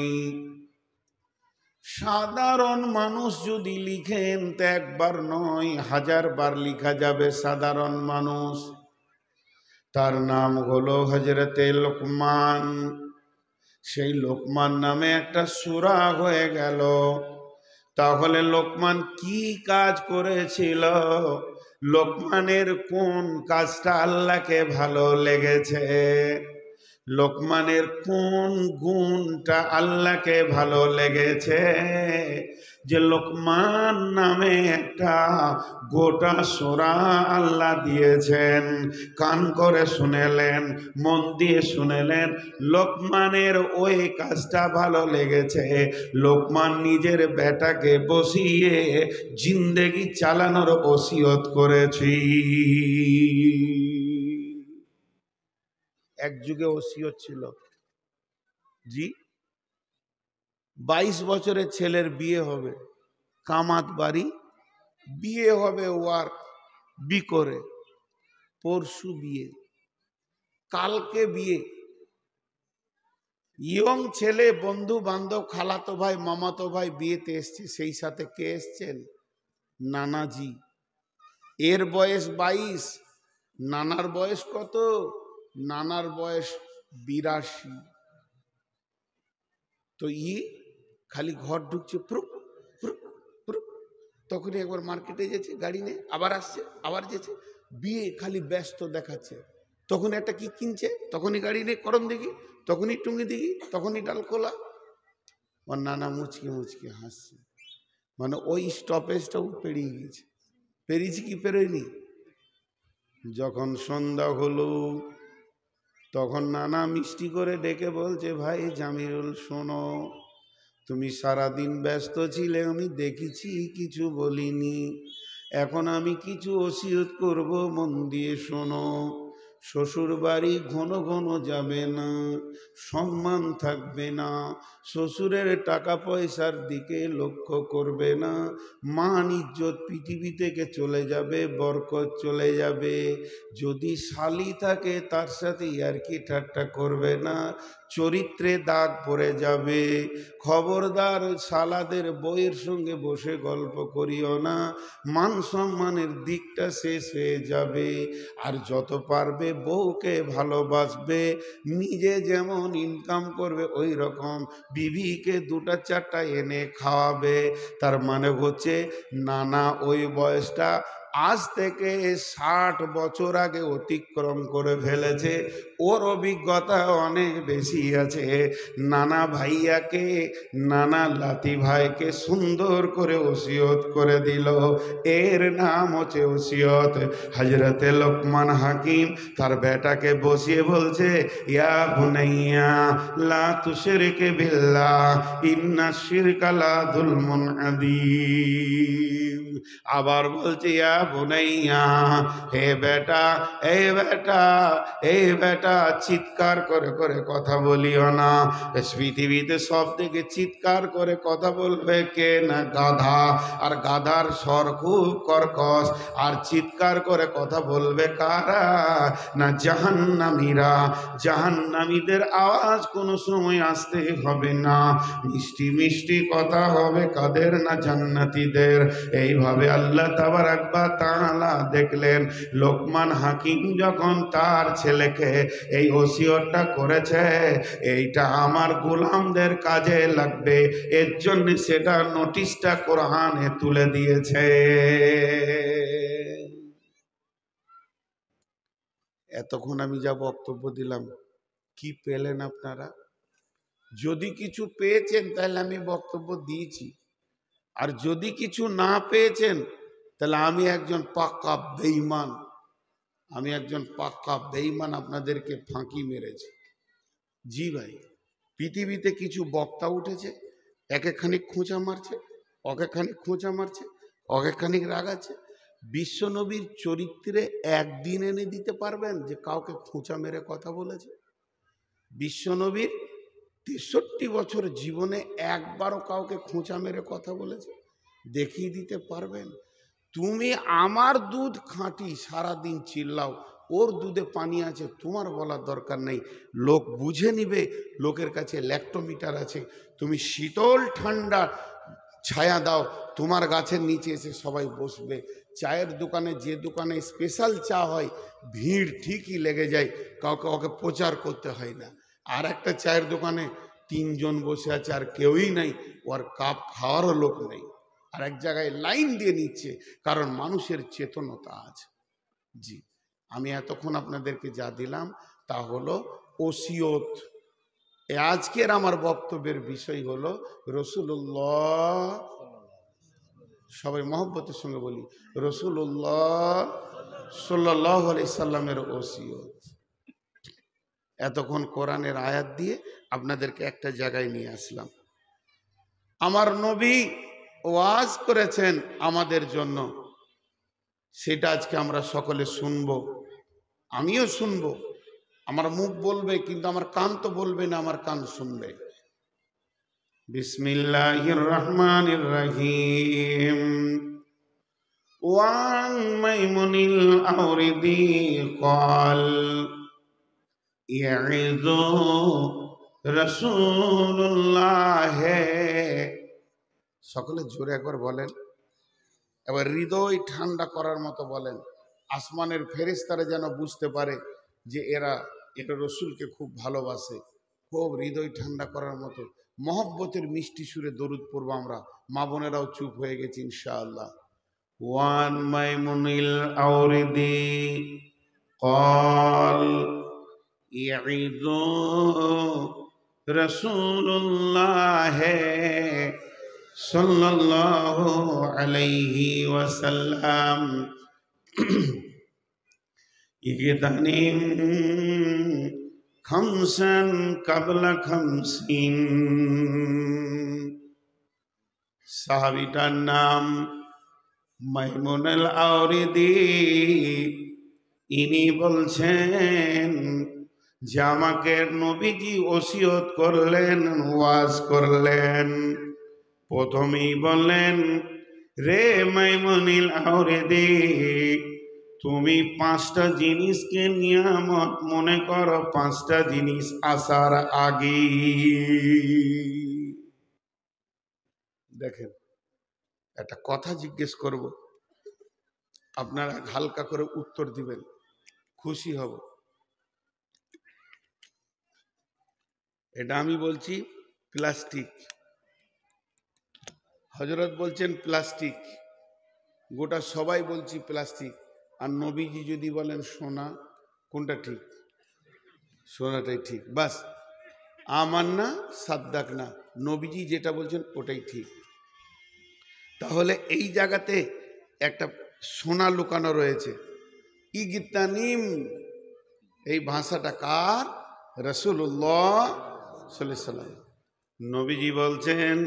সাধারণ মানুষ যদি লিখেন তো একবার নয়, 1000 বার লিখা যাবে সাধারণ মানুষ। তার নাম হলো হযরতে লোকমান। সেই লোকমান নামে একটা সূরা হয়ে গেল। তাহলে লোকমান কি কাজ করেছিল? লোকমানের কোন কাজটা আল্লাহকে ভালো লেগেছে? লোকমানের কোন গুণটা আল্লাহকে ভালো লেগেছে যে লোকমান নামে একটা গোটা সূরা আল্লাহ দিয়েছেন? কান করে শুনেলেন, মন দিয়ে শুনেলেন, লোকমানের ওই কাজটা ভালো লেগেছে। লোকমান নিজের বেটাকে বসিয়ে জিন্দেগি চালানোর ওসিয়ত করেছি। এক যুগে ওসিয়ত ছিল, জি, 22 বছরের ছেলের বিয়ে হবে, কামাত বাড়ি, বিয়ে হবে ওয়ার্ক বি করে, পরশু বিয়ে, কালকে বিয়ে। ইয়ং ছেলে, বন্ধু বান্ধব, খালাতো ভাই, মামাতো ভাই বিয়েতে এসছে, সেই সাথে কে এসছেন? নানাজি। এর বয়স 22, নানার বয়স কত? নানার বয়স 82। তো খালি ঘর ঢুকছে, প্রুক প্রুক প্রুক। তখনই একবার মার্কেটে যেছে, গাড়ি নিয়ে আবার আসছে, আবার যেছে, বিয়ে খালি ব্যস্ত দেখাচ্ছে। তখন একটা কি কিনছে, তখনই গাড়ি নিয়ে করম দেখি, তখনই টুঙ্গি দেখি, তখনই ডাল খোলা। ওর নানা মুচকে মুচকে হাসছে, মানে ওই স্টপেজটাও পেরিয়ে গেছে। পেরিয়েছি কি পেরোয়নি? যখন সন্ধ্যা হলো তখন নানা মিষ্টি করে ডেকে বলছে, ভাই জামিরুল শোনো, তুমি সারাদিন ব্যস্ত ছিলে, আমি দেখেছি, কিছু বলিনি। এখন আমি কিছু ওসিয়ত করব, মন দিয়ে শোনো। শ্বশুর বাড়ি ঘন ঘন যাবে না, সম্মান থাকবে না, শ্বশুরের টাকা পয়সার দিকে লক্ষ্য করবে না, মান ইজ্জত পৃথিবী থেকে চলে যাবে, বরকত চলে যাবে। যদি শালি থাকে তার সাথে ইয়ার্কি ঠাট্টা করবে না, চরিত্রে দাগ পড়ে যাবে। খবরদার সালাদের বইয়ের সঙ্গে বসে গল্প করিও না, মান সম্মানের দিকটা শেষ হয়ে যাবে। আর যত পারবে বউকে ভালোবাসবে, নিজে যেমন ইনকাম করবে ওই রকম বিবিকে দুটা চারটা এনে খাওয়াবে। তার মানে হচ্ছে নানা ওই বয়সটা আজ থেকে 60 বছর আগে অতিক্রম করে ফেলেছে, ওর অভিজ্ঞতা অনেক বেশি আছে। নানা ভাইয়াকে, নানা লাতি ভাইকে সুন্দর করে ওসিয়ত করে দিল, এর নাম হচ্ছে ওসিয়ত। হযরতে লোকমান হাকিম তার বেটাকে বসিয়ে বলছে, ইয়া বুনাইয়া লা তুশরিক বিল্লাহ ইন্নাশ শিরকা লা যুলমুন আযীম। আবার বলছে, ইয়া বুনাইয়া, হে বেটা, এই বেটা, এই বেটা, চিৎকার করে করে কথা বলিও না। পৃথিবীতে সব থেকে চিৎকার করে কথা বলবে কে না? গাধা। আর গাধার স্বর খুব কর্কশ। আর চিৎকার করে কথা বলবে কারা? না জাহান্নামীরা। জাহান্নামীদের আওয়াজ কোনো সময় আসতে হবে না, মিষ্টি মিষ্টি কথা হবে কাদের? না জান্নাতীদের। এইভাবে আল্লাহ তাবারাক ওয়া তাআলা দেখলেন লোকমান হাকিম যখন তার ছেলেকে এই ওসিয়তটা করেছে, এইটা আমার গোলামদের কাজে লাগবে, এর জন্য সেটা নোটিশটা কোরআনে তুলে দিয়েছে। এতক্ষণ আমি যা বক্তব্য দিলাম, কি পেলেন আপনারা? যদি কিছু পেয়েছেন তাহলে আমি বক্তব্য দিয়েছি, আর যদি কিছু না পেয়েছেন তাহলে আমি একজন পাক্কা বেঈমান। আমি একজন পাক্কা বেঈমান, আপনাদেরকে ফাঁকি মেরেছি। জি ভাই, পৃথিবীতে কিছু বক্তা উঠেছে, একে খানিক খোঁচা মারছে, ওকে খানিক খোঁচা মারছে, ওকে খানিক রাগাচ্ছে। বিশ্বনবীর চরিত্রে একদিন এনে দিতে পারবেন যে কাউকে খোঁচা মেরে কথা বলেছে? বিশ্বনবীর 63 বছর জীবনে একবারও কাউকে খোঁচা মেরে কথা বলেছে? দেখিয়ে দিতে পারবেন? তুমি আমার দুধ খাঁটি, সারাদিন চিল্লাও, ওর দুধে পানি আছে, তোমার বলার দরকার নেই, লোক বুঝে নিবে। লোকের কাছে ল্যাক্টোমিটার আছে। তুমি শীতল ঠান্ডা ছায়া দাও, তোমার গাছের নিচে এসে সবাই বসবে। চায়ের দোকানে, যে দোকানে স্পেশাল চা হয়, ভিড় ঠিকই লেগে যায়, কাউকে ওকে প্রচার করতে হয় না। আর একটা চায়ের দোকানে 3 জন বসে আছে আর কেউই নাই, ওর কাপ খাওয়ারও লোক নেই, আর এক জায়গায় লাইন দিয়ে নিচ্ছে, কারণ মানুষের চেতনতা আছে। জি, আমি এতক্ষণ আপনাদেরকে যা দিলাম তা হলো ওসিয়ত। আজকের আমার বক্তব্যের বিষয় হলো রাসূলুল্লাহ, সবাই মহব্বতের সঙ্গে বলি, রাসূলুল্লাহ সাল্লাল্লাহু আলাইহি সাল্লামের ওসিয়ত। এতক্ষণ কোরআনের আয়াত দিয়ে আপনাদেরকে একটা জায়গায় নিয়ে আসলাম। আমার নবী ওয়াজ করেছেন আমাদের জন্য, সেটা আজকে আমরা সকলে শুনব, আমিও শুনব। আমার মুখ বলবে কিন্তু আমার কান তো বলবে না, আমার কান শুনবে। বিসমিল্লাহির রহমানির রহিম। ওয়ান মাইমুনিল আওরিদি ক্বাল ইয়াইযু রাসূলুল্লাহ। সকলে জোরে একবার বলেন, এবার হৃদয় ঠান্ডা করার মতো বলেন, আসমানের ফেরেশতারা যেন বুঝতে পারে যে এরা রসুলকে খুব ভালোবাসে। খুব হৃদয় ঠান্ডা করার মতো মহব্বতের মিষ্টি সুরে দরুদ পড়ব আমরা। মা বোনেরাও চুপ হয়ে গেছে ইনশাআল্লাহ। ওয়ান মাইমুনিল আওরিদি ক্বাল ইয়াইযু রাসূলুল্লাহ সাল্লাল্লাহু আলাইহি ওয়াসাল্লাম ইগতানিম খামসান কাবলা খামসিন। সাহাবীটার নাম মাইমুনুল আওরিদি। ইনি বলছেন যে আমাকে নবীজি ওসিয়ত করলেন, ওয়াজ করলেন। প্রথমেই বললেন, রে মাইমুনুল আওরিদি, তুমি পাঁচটা জিনিসকে নিয়ামত মনে করো, পাঁচটা জিনিস আসার আগে। দেখেন, একটা কথা জিজ্ঞেস করব, আপনারা হালকা করে উত্তর দিবেন, খুশি হব। এটা আমি বলছি প্লাস্টিক, হযরত বলছেন প্লাস্টিক, গোটা সবাই বলছি প্লাস্টিক, আর নবীজি যদি বলেন সোনা, কোনটা ঠিক? সোনাটাই ঠিক। বাস, আমার না সাদ্দাক না, নবীজি যেটা বলছেন ওটাই ঠিক। তাহলে এই জায়গাতে একটা সোনা লুকানো রয়েছে। ইগতানিম, এই ভাষাটা কার? রাসূলুল্লাহ সাল্লাল্লাহু আলাইহি সাল্লাম। নবীজি বলছেন,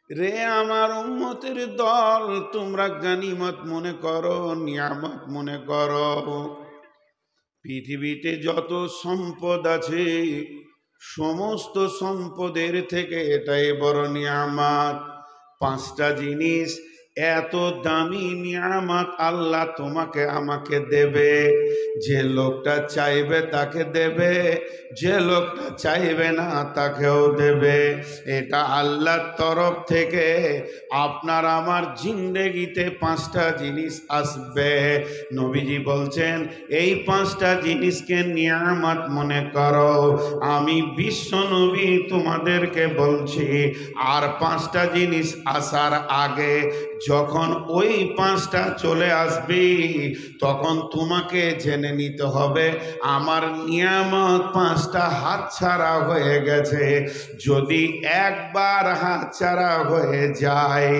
রে আমার উম্মতের দল, তোমরা গনিমত মনে করো, নিয়ামত মনে করো। পৃথিবীতে যত সম্পদ আছে, সমস্ত সম্পদের থেকে এটাই বড় নিয়ামত। পাঁচটা জিনিস, এত দামি নিয়ামত আল্লাহ তোমাকে আমাকে দেবে। যে লোকটা চাইবে তাকে দেবে, যে লোকটা চাইবে না তাকেও দেবে। এটা আল্লাহর তরফ থেকে আপনার আমার জিন্দেগিতে পাঁচটা জিনিস আসবে। নবীজি বলছেন, এই পাঁচটা জিনিসকে নিয়ামত মনে করো। আমি বিশ্ব নবী তোমাদেরকে বলছি, আর পাঁচটা জিনিস আসার আগে যখন ওই পাঁচটা চলে আসবি, তখন তোমাকে জেনে নিতে হবে আমার নিয়ামত পাঁচটা হাতছাড়া হয়ে গেছে। যদি একবার হাতছাড়া হয়ে যায়,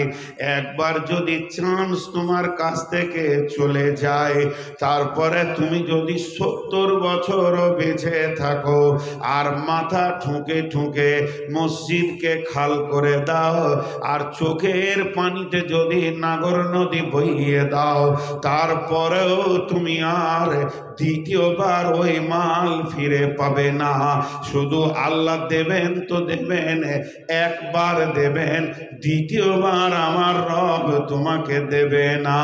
একবার যদি চান্স তোমার কাছ থেকে চলে যায়, তারপরে তুমি যদি 70 বছরও বেঁচে থাকো, আর মাথা ঠুকে ঠুকে মসজিদকে খাল করে দাও, আর চোখের পানিতে যদি নাগর নদী বইয়ে দাও, তারপরেও তুমি আর দ্বিতীয়বার ওই মাল ফিরে পাবে না। শুধু আল্লাহ দেবেন তো দেবেন, একবার দেবেন, দ্বিতীয়বার আমার রব তোমাকে দেবে না।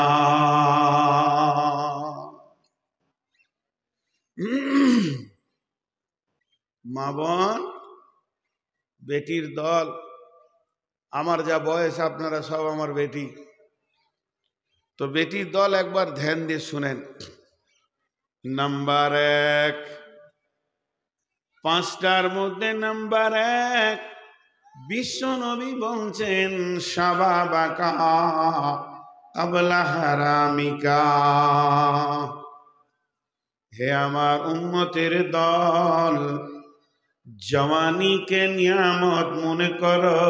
মা বোন, বেটির দল, আমার যা বয়স আপনারা সব আমার বেটি, তো বেটির দল একবার ধ্যান দিয়ে শুনেন। নাম্বার এক, পাঁচটার মধ্যে নাম্বার এক, বিশ্ব নবী বলছেন শাবাবাকা ক্বাবলা হারামিকা। হে আমার উম্মতের দল, জওয়ানিকে নিয়ামত মনে করো,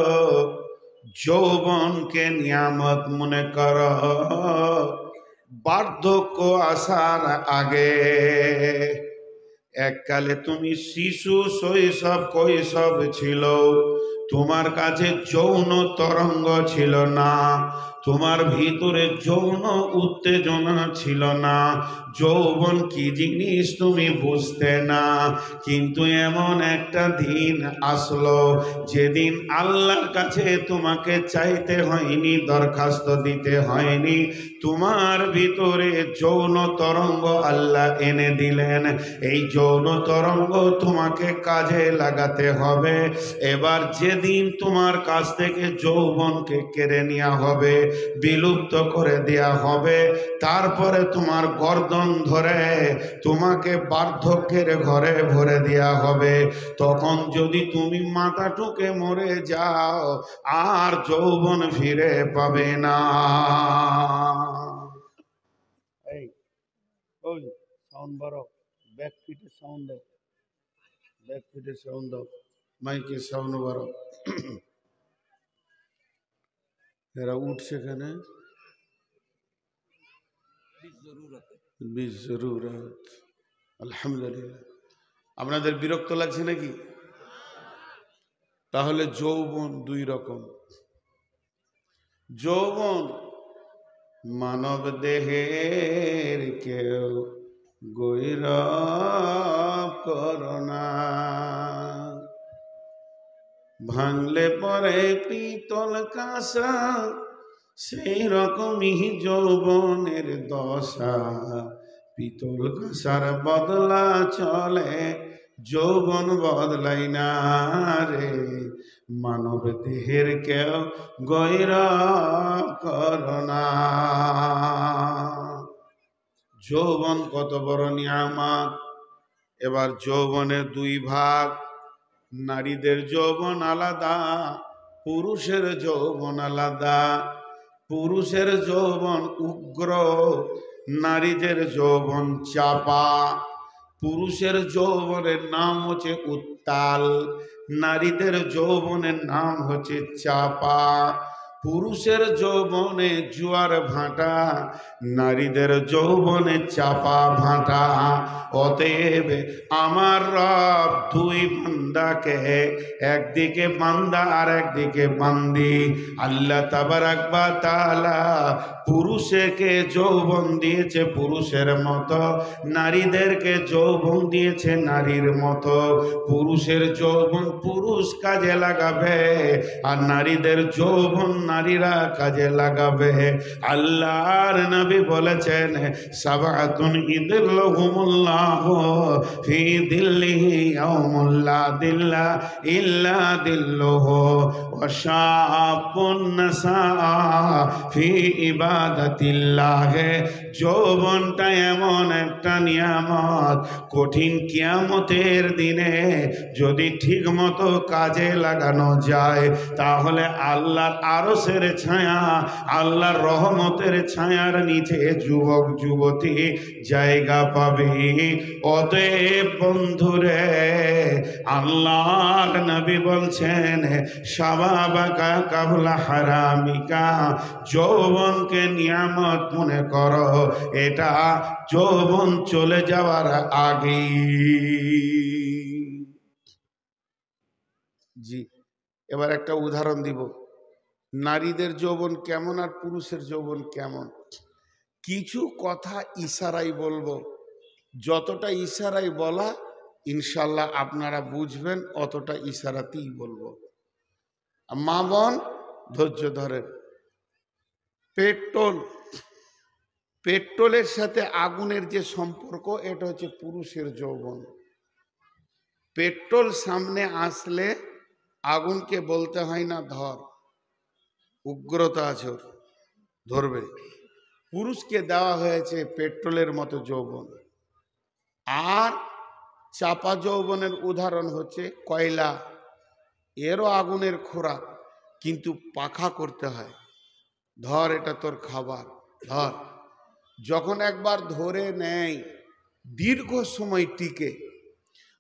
যৌবনকে নিয়ামত মনে করো, বার্ধক্য আসার আগে। এককালে তুমি শিশু, শৈশব, কৈশোর ছিল, তোমার কাছে যৌন তরঙ্গ ছিল না, তোমার ভিতরে যৌন উত্তেজনা ছিল না, যৌবন কি জিনিস তুমি বুঝতে না। কিন্তু এমন একটা দিন আসলো, যেদিন আল্লাহর কাছে তোমাকে চাইতে হয়নি, দরখাস্ত দিতে হয়নি, তোমার ভিতরে যৌন তরঙ্গ আল্লাহ এনে দিলেন। এই যৌন তরঙ্গ তোমাকে কাজে লাগাতে হবে। এবার যেদিন তোমার কাছ থেকে যৌবনকে কেড়ে নেওয়া হবে, বিলুপ্ত করে দেয়া হবে, তারপরে তোমার গর্দন ধরে তোমাকে বার্ধক্যের ঘরে ভরে দেয়া হবে। তখন যদি তুমি মাথা ঠুকে মরে যাও, আর যৌবন ফিরে পাবে না। এই ওই সাউন্ড বাড়াও, ব্যাক ফিটে সাউন্ড দাও, ব্যাক ফিটে সাউন্ড দাও, মাইকে সাউন্ড বাড়াও। এরা উঠছে কেন? বিজরুরত। আলহামদুলিল্লাহ। আপনাদের বিরক্ত লাগছে নাকি? তাহলে যৌবন দুই রকম। যৌবন মানব দেহের কেউ গৈরব করোনা, ভাঙলে পরে পিতল কাঁসা, সেই রকমই যৌবনের দশা, পিতল কাঁসার বদলা চলে, যৌবন বদলাই না রে, মানব দেহের কেউ গৈরব করোনা। যৌবন কত বড় নিয়ামত। এবার যৌবনের দুই ভাগ, নারীদের যৌবন আলাদা, পুরুষের যৌবন আলাদা। পুরুষের যৌবন উগ্র, নারীদের যৌবন চাপা। পুরুষের যৌবনের নাম হচ্ছে উত্তাল, নারীদের যৌবনের নাম হচ্ছে চাপা। পুরুষের যৌবনে জোয়ার ভাটা, নারীদের যৌবনে চাপা ভাটা। অতএব আমার রব দুই বান্দাকে, একদিকে বান্দা আর একদিকে বান্দি, আল্লাহ তাবারাক ওয়া তাআলা পুরুষকে যৌবন দিয়েছে পুরুষের মতো, নারীদেরকে যৌবন দিয়েছে নারীর মতো। পুরুষের যৌবন পুরুষ কাজে লাগাবে, আর নারীদের যৌবন নারীরা কাজে লাগাবে। আল্লাহর নবী বলেছেন, সাবাতুন ইযিল্লুহুমুল্লাহু ফি দিল্লিহি ইয়াউমুল লা দিল্লা ইল্লা দিল্লুহু, ওয়া শাআবুন নাসা ফি ইবাদাতিল্লাহ। যৌবনটা এমন একটা নিয়ামত, কঠিন কিয়ামতের দিনে যদি ঠিক মতো কাজে লাগানো যায়, তাহলে আল্লাহর আরশের ছায়া, আল্লাহর রহমতের ছায়ার নিচে যুবক যুবতী জায়গা পাবে। অতএব বন্ধুরে, আল্লাহর নবী বলছেন, শাবাবাকা কাবলা হারামিকা, যৌবনকে নিয়ামত মনে করো, এটা যৌবন চলে যাওয়ার আগে। জি, এবার একটা উদাহরণ দিব, নারীদের যৌবন কেমন আর পুরুষের যৌবন কেমন। কিছু কথা ইশারাই বলবো, যতটা ইশারাই বলা ইনশাল্লাহ আপনারা বুঝবেন, অতটা ইশারাতেই বলবো। মা বোন ধৈর্য ধরেন। পেট্রোলের সাথে আগুনের যে সম্পর্ক, এটা হচ্ছে পুরুষের যৌবন। পেট্রোল সামনে আসলে আগুনকে বলতে হয় না ধর, উগ্রতা আছে ওর, ধরবে। পুরুষকে দেওয়া হয়েছে পেট্রোলের মতো যৌবন। আর চাপা যৌবনের উদাহরণ হচ্ছে কয়লা, এরও আগুনের খোরাক, কিন্তু পাখা করতে হয়, ধর এটা তোর খাবার, ধর। যখন একবার ধরে নেয় দীর্ঘ সময় টিকে।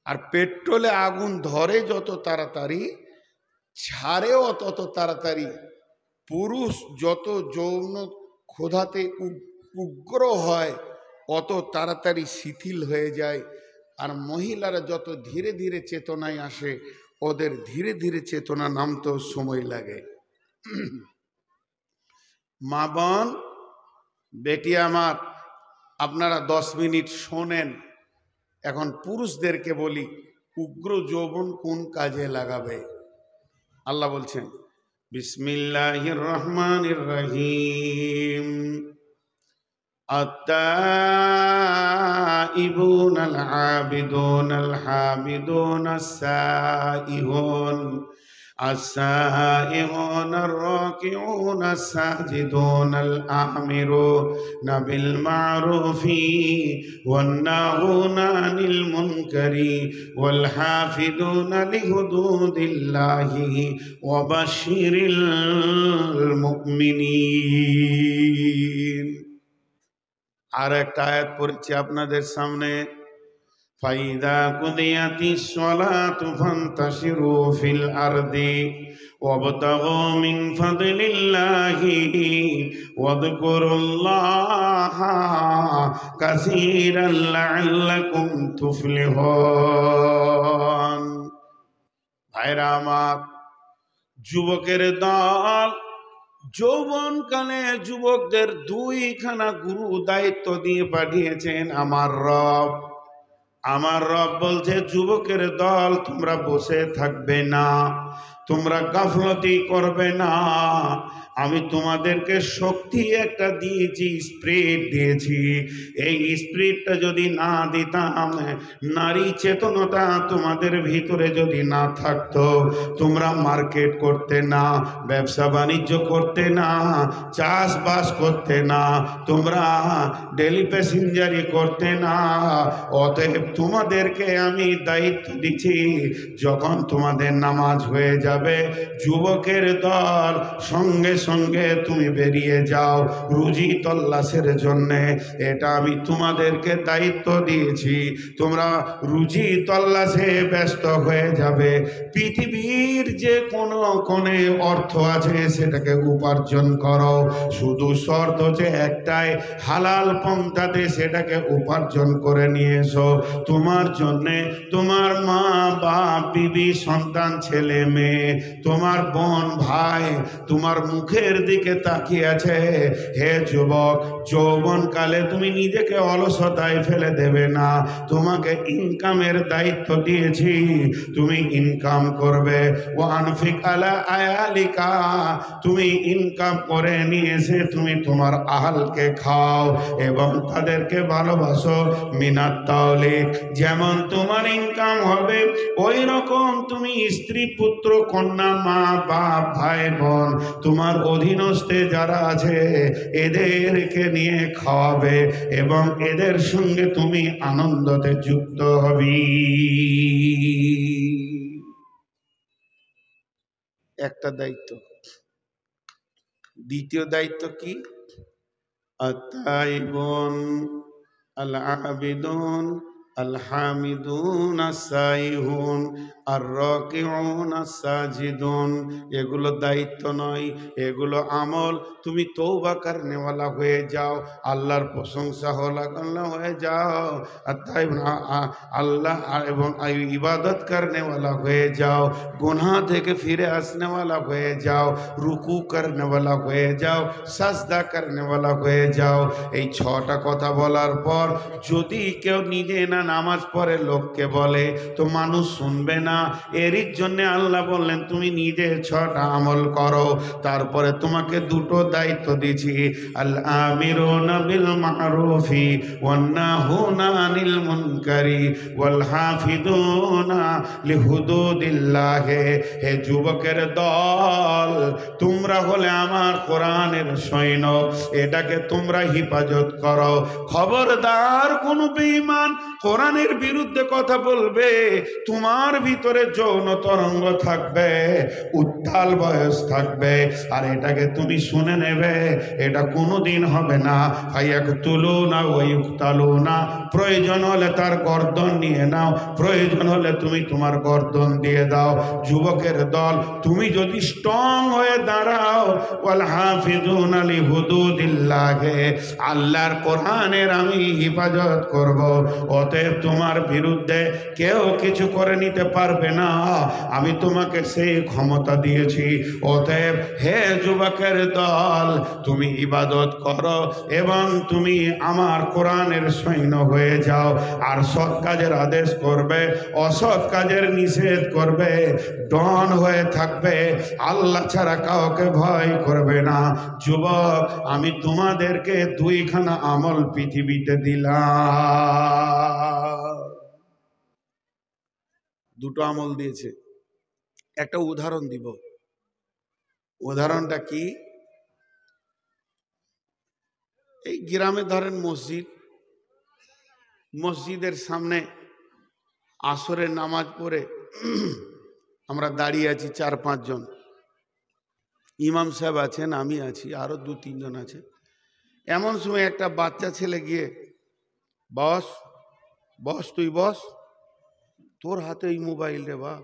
আর পেট্রোলে আগুন ধরে যত তাড়াতাড়ি, ছাড়েও তত তাড়াতাড়ি। পুরুষ যত যৌন ক্ষোধাতে উগ্র হয়, অত তাড়াতাড়ি শিথিল হয়ে যায়। আর মহিলারা যত ধীরে ধীরে চেতনায় আসে, ওদের ধীরে ধীরে চেতনা নামতেও সময় লাগে। মা বোন বেটি আমার, আপনারা 10 মিনিট শোনেন। এখন পুরুষদেরকে বলি, উগ্র যৌবন কোন কাজে লাগাবে। আল্লাহ বলছেন, বিসমিল্লাহির রহমানির রহিম, আত-তাইবুন আল-আবিদুন আল-হামিদুন আস-সাইহুন السائغون الراكعون الساجدون الآمرون بالمعروف والناهون عن المنكر والحافظون لحدود الله وبشر المؤمنين। আর একটা আয়াত পড়েছি আপনাদের সামনে, ফাইদা কুদিয়াতিস সালাতু ফান্তাশিরু ফিল আরদি ওয়াবতাগু মিন ফাদলিল্লাহি ওয়াযকুরুল্লাহা কাসীরান লাআল্লাকুম তুফলিহুন। ভাইরা আমার, যুবকের দল, যৌবনকালে যুবকদের দুইখানা গুরু দায়িত্ব দিয়ে পাঠিয়েছেন আমার রব। আমার রব বলছে, যুবকের দল, তোমরা বসে থাকবে না, তোমরা গাফলতি করবে না, আমি তোমাদেরকে শক্তি একটা দিয়েছি, স্পিরিট দিয়েছি। এই স্পিরিটটা যদি না দিতাম, নারী চেতনতা তোমাদের ভিতরে যদি না থাকতো, তোমরা মার্কেট করতে না, ব্যবসা বাণিজ্য করতে না, চাষবাস করতে না, তোমরা ডেলি প্যাসেঞ্জারি করতে না। অতএব তোমাদেরকে আমি দায়িত্ব দিচ্ছি, যখন তোমাদের নামাজ হয়ে যাবে, যুবকের দল সঙ্গে সঙ্গে তুমি বেরিয়ে যাও রুজি তল্লাশের জন্যে। এটা আমি তোমাদেরকে দায়িত্ব দিয়েছি, তোমরা রুজি তল্লাশে ব্যস্ত হয়ে যাবে। পৃথিবীর যে কোনো কোণে অর্থ আছে সেটাকে উপার্জন করো, শুধু শর্ত যে একটাই, হালাল পন্থাতে সেটাকে উপার্জন করে নিয়ে এসো। তোমার জন্যে তোমার মা বাপ, বিবি, সন্তান, ছেলে মেয়ে, তোমার বোন ভাই তোমার মুখের দিকে তাকিয়ে আছে। হে যুবক, যৌবনকালে তুমি নিজেকে অলসতায় ফেলে দেবে না। তোমাকে ইনকামের দায়িত্ব দিয়েছি, তুমি ইনকাম করবে। ও আনফিক আলা আয়ালিকা, তুমি ইনকাম করে নিয়ে এসে তুমি তোমার আহালকে খাও এবং তাদেরকে ভালোবাসো। মিনাত তাওলিক, যেমন তোমার ইনকাম হবে ওই রকম তুমি স্ত্রী, পুত্র, কন্যা, মা বাপ, ভাই বোন, তোমার অধীনস্থে যারা আছে এদেরকে নিয়ে খাওয়াবে এবং এদের সঙ্গে তুমি আনন্দতে যুক্ত হবি। একটা দায়িত্ব। দ্বিতীয় দায়িত্ব কি? আত-তাইবুন আল-আবিদুন আল-হামিদুন আস-সাইহুন আর-রাকিউন আস-সাজিদুন। এগুলো দায়িত্ব নয়, এগুলো আমল। তুমি তওবা করনেওয়ালা হয়ে যাও, আল্লাহর প্রশংসা হয়ে যাও, আত-তাইবুন আল্লাহ এবং ইবাদত করনেওয়ালা হয়ে যাও, গুনাহ থেকে ফিরে আসনেওয়ালা হয়ে যাও, রুকু করনেওয়ালা হয়ে যাও, সাজদা করনেওয়ালা হয়ে যাও। এই 6টা কথা বলার পর যদি কেউ নিজে না নামাজ পড়ে লোককে বলে, তো মানুষ শুনবে না। এরই জন্য আল্লাহ বললেন তুমি নিজে 6টা আমল করো। তারপরে তোমাকে 2টো দায়িত্ব দিয়েছি, আল আমিরুনা বিল মারুফি ওয়ান নাহুনা আনিল মুনকারি ওয়াল হাফিজুনা লিহুদুদিল্লাহ। হে যুবকের দল, তোমরা হলে আমার কোরআনের সৈন্য, এটাকে তোমরা হিফাজত করো। খবরদার কোন বেঈমান কোরআনের বিরুদ্ধে কথা বলবে, তোমার ভিতরে যৌন তরঙ্গ থাকবে, উত্তাল বয়স থাকবে, আর এটাকে তুমি শুনে নেবে, এটা কোনোদিন হবে না। ফায়াকতুলুনা ওয়া ইউকতালুনা, প্রয়োজন হলে তার গর্দন নিয়ে নাও, প্রয়োজন হলে তুমি তোমার গর্দন দিয়ে দাও। যুবকের দল, তুমি যদি স্ট্রং হয়ে দাঁড়াও, ওয়াল হাফিজুনা লিহুদুদিল্লাহ, আল্লাহর কোরআনের আমি হিফাজত করব, অতএব তোমার বিরুদ্ধে কেউ কিছু করে নিতে পারবে না। আমি তোমাকে সেই ক্ষমতা দিয়েছি। অতএব হে যুবকের দল, তুমি ইবাদত করো এবং তুমি আমার কোরআনের সৈন্য হয়ে যাও। আর সৎ কাজের আদেশ করবে, অসৎ কাজের নিষেধ করবে, ডন হয়ে থাকবে, আল্লাহ ছাড়া কাউকে ভয় করবে না। যুবক, আমি তোমাদেরকে 2খানা আমল পৃথিবীতে দিলাম। 2টো আমল দিয়েছে। একটা উদাহরণ দিব। উদাহরণটা কি? এই গ্রামে ধরেন মসজিদ, মসজিদের সামনে আসরের নামাজ পড়ে আমরা দাঁড়িয়ে আছি 4-5 জন, ইমাম সাহেব আছেন, আমি আছি, আরো 2-3 জন আছে। এমন সময় একটা বাচ্চা ছেলে গিয়ে, বস বস, তুই বস, তোর হাতে এই মোবাইল রে বাপ,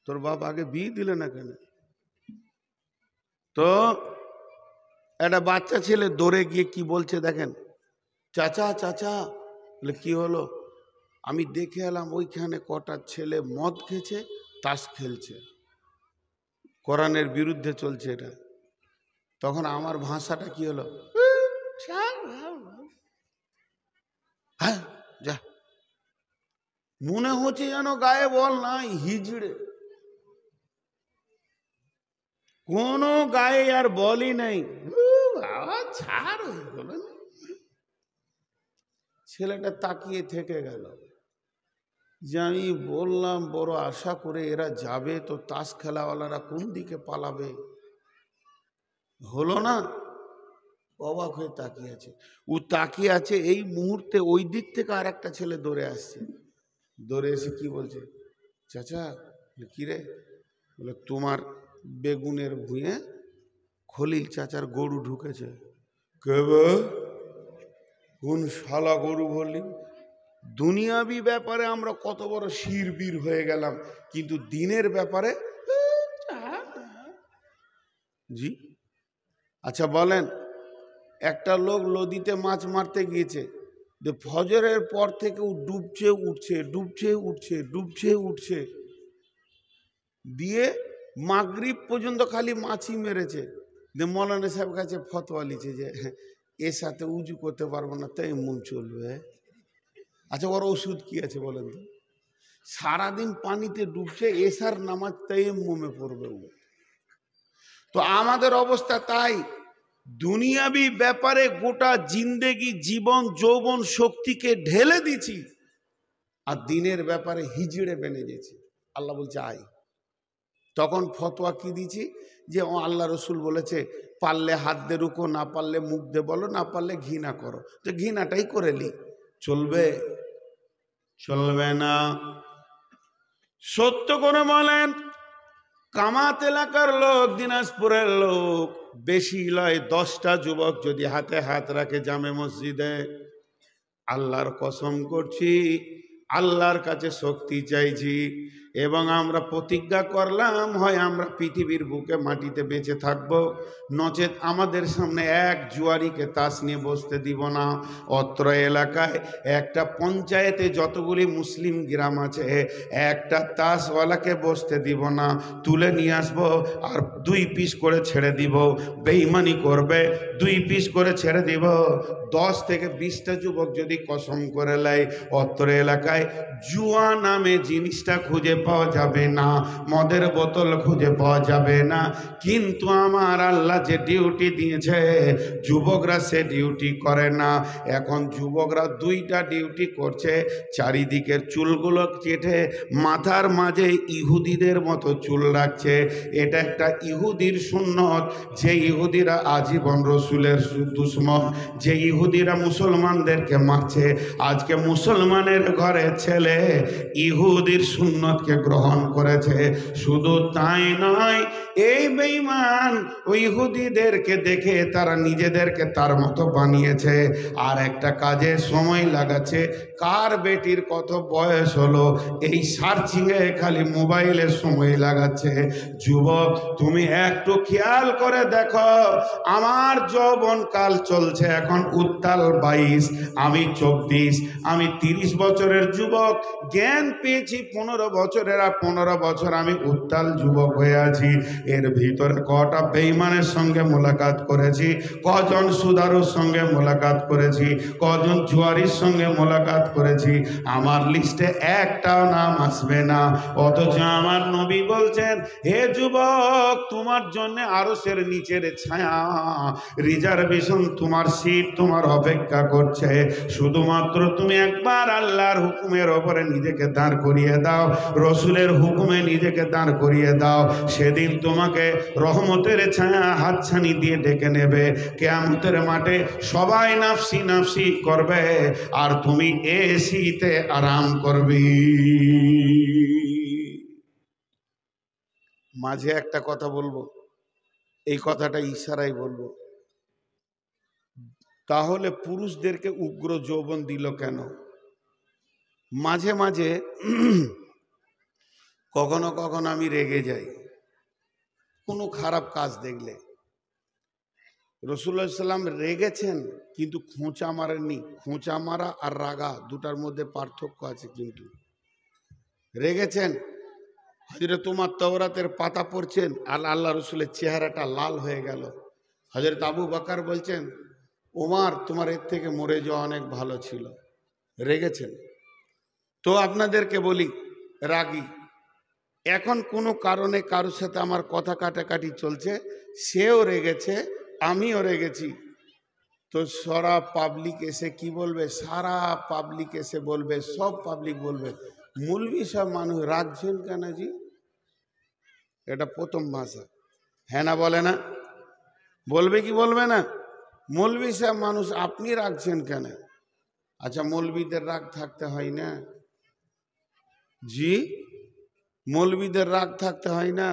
তোর বাপ আগে বিয়ে দিলে না কেন? তো একটা বাচ্চা ছেলে দৌড়ে গিয়ে কি বলছে দেখেন, চাচা চাচা। বলে কি হলো? আমি দেখে এলাম ওইখানে কটা ছেলে মদ খেয়েছে, তাস খেলছে, কোরআনের বিরুদ্ধে চলছে এটা। তখন আমার ভাষাটা কি হলো, হ্যাঁ যা, মনে হচ্ছে যেন গায়ে বল নাই, হিজড়ে। কোনো গায়ে আর বলই নাই, বাবা ছাড় হয়ে গেল। ছেলেটা তাকিয়ে থেকে গেল যে আমি বললাম বড় আশা করে এরা যাবে, তো তাস খেলাওয়ালারা কোন দিকে পালাবে, হলো না। অবাক হয়ে তাকিয়ে আছে। ও তাকিয়ে আছে, এই মুহূর্তে ওই দিক থেকে আর একটা ছেলে দৌড়ে আসছে। দৌড়ে এসে কি বলছে, চাচা। কি রে? বলে তোমার বেগুনের ভুঁয়ে খলিল চাচার গরু ঢুকেছে। কে? কোন শালা গরু বললি? দুনিয়াবি ব্যাপারে আমরা কত বড় শিরবীর হয়ে গেলাম, কিন্তু দিনের ব্যাপারে জি। আচ্ছা বলেন, একটা লোক নদীতে মাছ মারতে গিয়েছে, যে ফজরের পর থেকে ও ডুবছে উঠছে, ডুবছে উঠছে, ডুবছে উঠছে, দিয়ে মাগরিব পর্যন্ত খালি মাছই মেরেছে। যে মৌলানা সাহেব কাছে ফতোয়া লিছে যে এর সাথে উজু করতে পারবো না, তাই মন চলবে। আচ্ছা ওর ওষুধ কি আছে বলেন তো? সারাদিন পানিতে ডুবছে, এসার নামাজ তাই মোমে পড়বে ও। তো আমাদের অবস্থা তাই, দুনিয়াবি ব্যাপারে গোটা জিন্দেগি জীবন যৌবন শক্তিকে ঢেলে দিছি, আর দিনের ব্যাপারে হিজড়ে বেনে গেছি। আল্লাহ বলছে আয়। তখন ফতোয়া কি দিছি, যে ও আল্লাহ রসুল বলেছে পারলে হাত দিয়ে রুকো, না পারলে মুখ দিয়ে বলো, না পারলে ঘৃণা করো। তো ঘৃণাটাই করে লি, চলবে? চলবে না। সত্য করে বলেন, কামাত এলাকার লোক, দিনাজপুরের লোক, বেশি লয় 10টা যুবক যদি হাতে হাত রাখে জামে মসজিদে, আল্লাহর কসম করছি, আল্লাহর কাছে শক্তি চাইছি, এবং আমরা প্রতিজ্ঞা করলাম, হয় আমরা পৃথিবীর বুকে মাটিতে বেঁচে থাকবো, নচেত আমাদের সামনে এক জুয়ারিকে তাস নিয়ে বসতে দিব না। অত্র এলাকায় একটা পঞ্চায়েতে যতগুলি মুসলিম গ্রাম আছে, একটা তাসওয়ালাকে বসতে দিব না। তুলে নিয়ে আসবো আর 2 পিস করে ছেড়ে দিব। বেঈমানি করবে, 2 পিস করে ছেড়ে দিব। 10 থেকে 20টা যুবক যদি কসম করে লাই, অত্র এলাকায় জুয়া নামে জিনিসটা খুঁজে পাওয়া যাবে না, মদের বোতল খুঁজে পাওয়া যাবে না। কিন্তু আমার আল্লাহ যে ডিউটি দিয়েছে, যুবকরা সে ডিউটি করে না। এখন যুবকরা 2টা ডিউটি করছে, চারিদিকের চুলগুলো কেটে মাথার মাঝে ইহুদিদের মতো চুল রাখছে। এটা একটা ইহুদির সুন্নত, যে ইহুদিরা আজীবন রসুলের দুশমন, যে ইহুদিরা মুসলমানদেরকে মারছে। আজকে মুসলমানের ঘরে ছেলে ইহুদির সুন্নতকে গ্রহণ করেছে। শুধু তাই নয়, এই বেঈমান ওই ইহুদিদেরকে দেখে তারা নিজেদেরকে তার মতো বানিয়েছে, আর একটা কাজে সময় লাগাচ্ছে। কার বেটির কত বয়স হলো, এই সার্চিংয়ে খালি মোবাইলে সময় লাগাচ্ছে। যুবক, তুমি একটু খেয়াল করে দেখো, আমার যৌবন কাল চলছে এখন উত্তাল 22, আমি 24, আমি 30 বছরের যুবক। জ্ঞান পেয়েছি 15 বছরের, আর 15 বছর আমি উত্তাল যুবক হয়ে আছি। এর ভিতরে কটা বেঈমানের সঙ্গে মোলাকাত করেছি, কজন সুদারুর সঙ্গে মোলাকাত করেছি, কজন জুয়ারির সঙ্গে মোলাকাত করেছি, আমার লিস্টে একটাও নাম আসবে না। অথচ আমার নবী বলছেন, হে যুবক, তোমার জন্য আরশের নিচের ছায়া, রিজার্ভেশন, তোমার সিট তোমার অপেক্ষা করছে। শুধুমাত্র তুমি একবার আল্লাহর হুকুমের ওপরে নিজেকে দাঁড় করিয়ে দাও, রসুলের হুকুমে নিজেকে দাঁড় করিয়ে দাও। সেদিন তোমাকে রহমতের ছায়া হাতছানি দিয়ে ডেকে নেবে। কিয়ামতের মাঠে সবাই নাফসি নাফসি করবে, আর তুমি এসিতে আরাম করবি। মাঝে একটা কথা বলবো, এই কথাটা ইশারায় বলবো। তাহলে পুরুষদেরকে উগ্র যৌবন দিল কেন? মাঝে মাঝে কখনো কখনো আমি রেগে যাই কোনো খারাপ কাজ দেখলে। রাসূলুল্লাহ সাল্লাল্লাহু আলাইহি ওয়াসাল্লাম রেগেছেন, কিন্তু খোঁচা মারেননি। খোঁচা মারা আর রাগা দুটার মধ্যে পার্থক্য আছে। কিন্তু রেগেছেন, হযরত ওমর তাওরাতের পাতা পড়ছেন আর আল্লাহ রসুলের চেহারাটা লাল হয়ে গেল। হযরত আবু বকর বলছেন, ওমর তোমার এর থেকে মরে যাওয়া অনেক ভালো ছিল। রেগেছেন। তো আপনাদেরকে বলি, রাগী এখন কোনো কারণে কারোর সাথে আমার কথা কাটাকাটি চলছে, সেও রেগেছে, আমিও রেগেছি, তো সারা পাবলিক এসে কি বলবে? সারা পাবলিক এসে বলবে, সব পাবলিক বলবে, মৌলভী সব মানুষ রাখছেন কেন জি? এটা প্রথম ভাষা, হ্যাঁ না বলে না? বলবে কি বলবে না? মৌলভী সাহেব মানুষ আপনি রাখছেন কেন? আচ্ছা, মৌলভীদের রাগ থাকতে হয় না জি? মৌলভীদের রাগ থাকতে হয় না?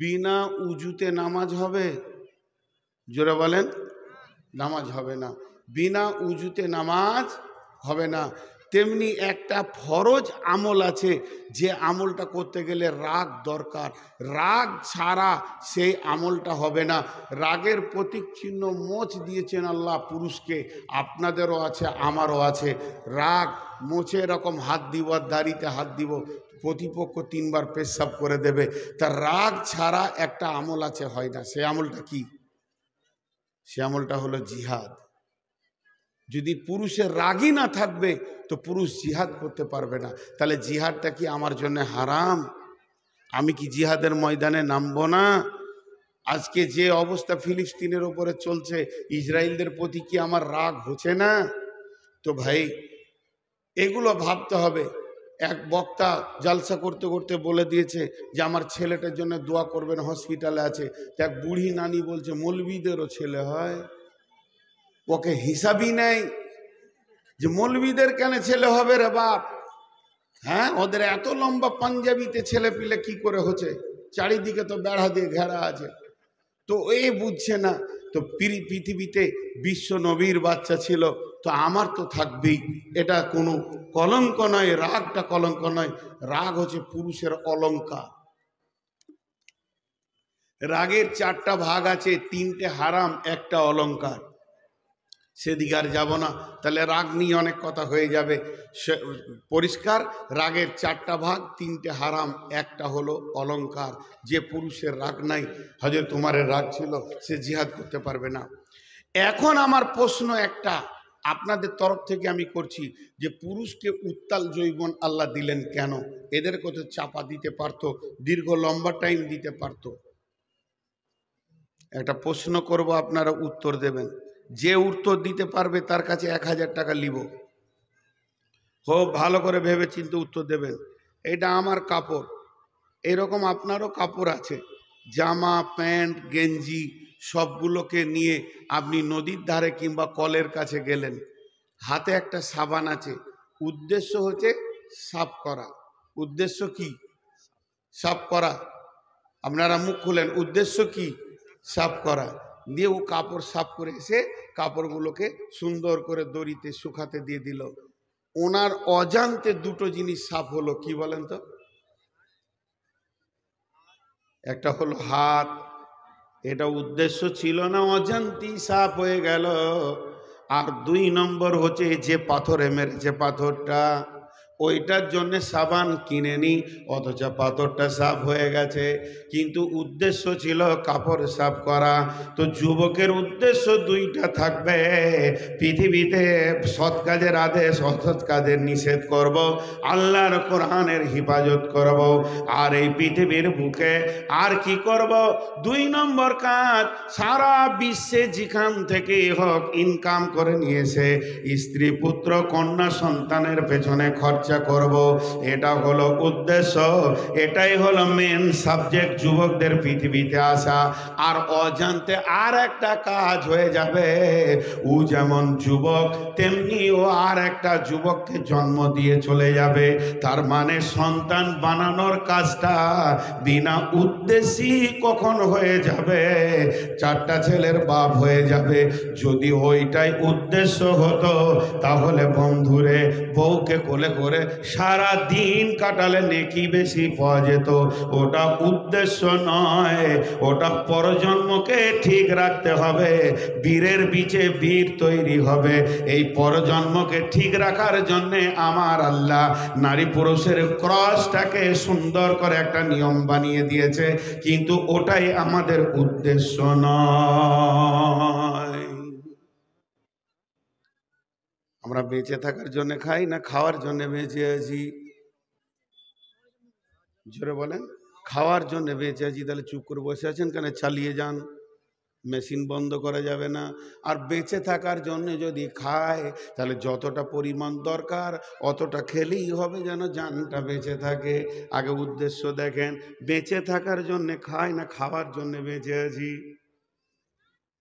বিনা উজুতে নামাজ হবে? জোরে বলেন। নামাজ হবে না, বিনা উজুতে নামাজ হবে না। তেমনি একটা ফরজ আমল আছে, যে আমলটা করতে গেলে রাগ দরকার, রাগ ছাড়া সেই আমলটা হবে না। রাগের প্রতীক চিহ্ন মোচ দিয়েছেন আল্লাহ পুরুষকে, আপনাদেরও আছে আমারও আছে। রাগ মোচে এরকম হাত দিব আর দাড়িতে হাত দিব, প্রতিপক্ষ 3 বার পেশাব করে দেবে। তা রাগ ছাড়া একটা আমল আছে, হয় না। সেই আমলটা কি? সে আমলটা হলো জিহাদ। যদি পুরুষের রাগই না থাকবে তো পুরুষ জিহাদ করতে পারবে না। তাহলে জিহাদটা কি আমার জন্য হারাম? আমি কি জিহাদের ময়দানে নামবো না? আজকে যে অবস্থা ফিলিস্তিনের ওপরে চলছে, ইসরায়েলদের প্রতি কি আমার রাগ হচ্ছে না? তো ভাই, এগুলো ভাবতে হবে। এক বক্তা জালসা করতে করতে বলে দিয়েছে যে আমার ছেলেটার জন্য দোয়া করবেন, হসপিটালে আছে। এক বুড়ি নানি বলছে মৌলবীদেরও ছেলে হয়, ওকে হিসাবই নেই যে মৌলবীদের কেন ছেলে হবে রে বাপ? হ্যাঁ, ওদের এত লম্বা পাঞ্জাবিতে ছেলে পিলে কি করে হচ্ছে? চারিদিকে তো বেড়া দিয়ে ঘেরা আছে, তো এই বুঝছে না। তো পৃথিবীতে বিশ্ব নবীর বাচ্চা ছিল, তো আমার তো থাকবেই। এটা কোনো কলঙ্ক নয়, রাগটা কলঙ্ক নয়। রাগ হচ্ছে পুরুষের অলংকার। রাগের 4টা ভাগ আছে, 3টে হারাম, একটা অলংকার। সেদিকে আর যাব না, তাহলে রাগ নিয়ে অনেক কথা হয়ে যাবে। পরিষ্কার, রাগের 4টা ভাগ, 3টে হারাম, একটা হলো অলংকার। যে পুরুষের রাগ নাই, হযরত উমরের রাগ ছিল, সে জিহাদ করতে পারবে না। এখন আমার প্রশ্ন একটা আপনাদের তরফ থেকে আমি করছি, যে পুরুষকে উত্তাল যৌবন আল্লাহ দিলেন কেন? এদের কথা চাপা দিতে পারতো, দীর্ঘ লম্বা টাইম দিতে পারতো। একটা প্রশ্ন করব, আপনারা উত্তর দেবেন। যে উত্তর দিতে পারবে তার কাছে 1000 টাকা নিব। খুব ভালো করে ভেবে চিন্তে উত্তর দেবেন। এটা আমার কাপড়, এরকম আপনারও কাপড় আছে, জামা প্যান্ট গেঞ্জি সবগুলোকে নিয়ে আপনি নদীর ধারে কিংবা কলের কাছে গেলেন, হাতে একটা সাবান আছে, উদ্দেশ্য হচ্ছে সাফ করা। উদ্দেশ্য কি? সাফ করা। আপনারা মুখ খুলেন, উদ্দেশ্য কি? সাফ করা। দিয়ে ও কাপড় সাফ করে এসে কাপড়গুলোকে সুন্দর করে দড়িতে শুকাতে দিয়ে দিল। ওনার অজান্তে 2টো জিনিস সাফ হলো, কি বলেন তো? একটা হলো হাত, এটা উদ্দেশ্য ছিল না, অজান্তেই সাফ হয়ে গেল। আর 2 নম্বর হচ্ছে যে পাথরে মেরেছে, পাথরটা, ওইটার জন্য সাবান কিনেনি, অথচ পাথরটা সাফ হয়ে গেছে, কিন্তু উদ্দেশ্য ছিল কাপড় সাফ করা। তো যুবকের উদ্দেশ্য 2টা থাকবে, পৃথিবীতে সৎ কাজের আদেশ, অসৎ কাজের নিষেধ করব, আল্লাহর কোরআনের হিফাজত করব, আর এই পৃথিবীর বুকে আর কি করব? 2 নম্বর কাজ, সারা বিশ্বে যেখান থেকে হোক ইনকাম করে নিয়েছে স্ত্রী পুত্র কন্যা সন্তানের পেছনে খরচা করব। এটা হলো উদ্দেশ্য, এটাই হলো মেন সাবজেক্ট যুবকদের পৃথিবীতে আসা। আর অজান্তে আর একটা কাজ হয়ে যাবে, ও যেমন যুবক তেমনি ও আর একটা যুবককে জন্ম দিয়ে চলে যাবে। তার মানে সন্তান বানানোর কাজটা বিনা উদ্দেশ্যেই কখন হয়ে যাবে? 4টা ছেলের বাপ হয়ে যাবে। যদি ওইটাই উদ্দেশ্য হতো, তাহলে বন্ধুরে বউকে কোলে করে সারা দিন কাটালে নেকি বেশি পাওয়া যেত। ওটা উদ্দেশ্য নয়, ওটা পরজন্মকে ঠিক রাখতে হবে। বীরের বীজে বীর তৈরি হবে। এই পরজন্মকে ঠিক রাখার জন্যে আমার আল্লাহ নারী পুরুষের ক্রসটাকে সুন্দর করে একটা নিয়ম বানিয়ে দিয়েছে, কিন্তু ওটাই আমাদের উদ্দেশ্য নয়। আমরা বেঁচে থাকার জন্য খাই না খাওয়ার জন্য বেঁচে আছি? জোরে বলেন। খাওয়ার জন্য বেঁচে আছি, তাহলে চুপ করে বসে আছেন কেন? চালিয়ে যান, মেশিন বন্ধ করা যাবে না। আর বেঁচে থাকার জন্য যদি খায়, তাহলে যতটা পরিমাণ দরকার অতটা খেলেই হবে, যেন জানটা বেঁচে থাকে। আগে উদ্দেশ্য দেখেন, বেঁচে থাকার জন্য খায় না খাওয়ার জন্য বেঁচে আছি?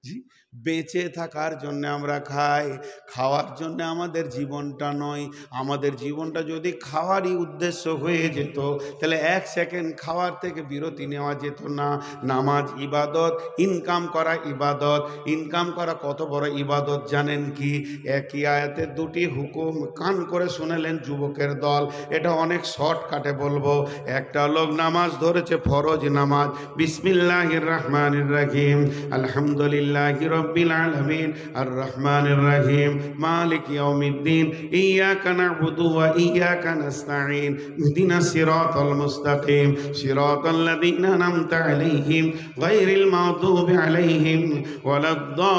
জি, বেঁচে থাকার জন্য আমরা খাই, খাওয়ার জন্য আমাদের জীবনটা নয়। আমাদের জীবনটা যদি খাওয়ারই উদ্দেশ্য হয়ে যেত, তাহলে এক সেকেন্ড খাওয়ার থেকে বিরতি নেওয়া যেত না। নামাজ ইবাদত, ইনকাম করা ইবাদত। ইনকাম করা কত বড় ইবাদত জানেন কি? একই আয়াতে দুটি হুকুম, কান করে শুনেলেন যুবকের দল। এটা অনেক শর্টকাটে বলবো। একটা লোক নামাজ ধরেছে, ফরজ নামাজ, বিসমিল্লাহির রহমানির রহিম, আলহামদুলিল্লাহি রাব্বিল আলামিন, আর রহমানির রহিম, মালিক ইয়াউমিদ্দিন, ইয়াকা না'বুদু ওয়া ইয়াকা নাস্তাঈন, ইহদিনাস সিরাতাল মুস্তাকিম, সিরাতাল্লাযীনা আন'আমতা আলাইহিম, গায়রিল মাগদুবি আলাইহিম ওয়ালাদ-দাল্লিন,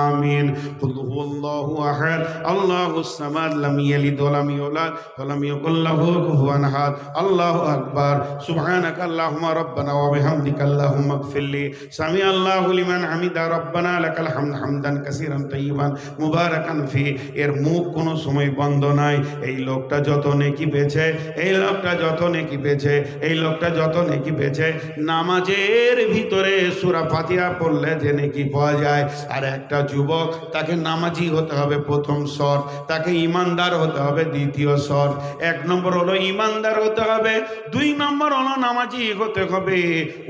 আমিন। কুল হুয়াল্লাহু আহাদ, আল্লাহুস সামাদ, লাম ইয়ালিদ ওয়া লাম ইউলাদ ওয়া লাম ইয়াকুল লাহু কুফুয়ান আহাদ। আল্লাহু আকবার। সুবহানাকা আল্লাহুম্মা রাব্বানা ওয়া বিহামদিকা আল্লাহুম্মা ইগফিরলি। সামি আল্লাহু লিমান হামিদা, রব্বানা লাকাল হামদ হামদান কাসীরান তাইয়িবান মুবারাকান ফি। এর মুখ কোনো সময় বন্ধ নাই। এই লোকটা যত নেকি পেয়েছে, এই লোকটা যত নেকি পেয়েছে, এই লোকটা যত নেকি পেয়েছে, নামাজের ভিতরে সূরা ফাতিহা পড়লে যে নেকি পাওয়া যায়। আর একটা যুবক, তাকে নামাজি হতে হবে প্রথম শর্ত, তাকে ইমানদার হতে হবে দ্বিতীয় শর্ত। এক নম্বর হলো ইমানদার হতে হবে, দুই নম্বর হলো নামাজি হতে হবে।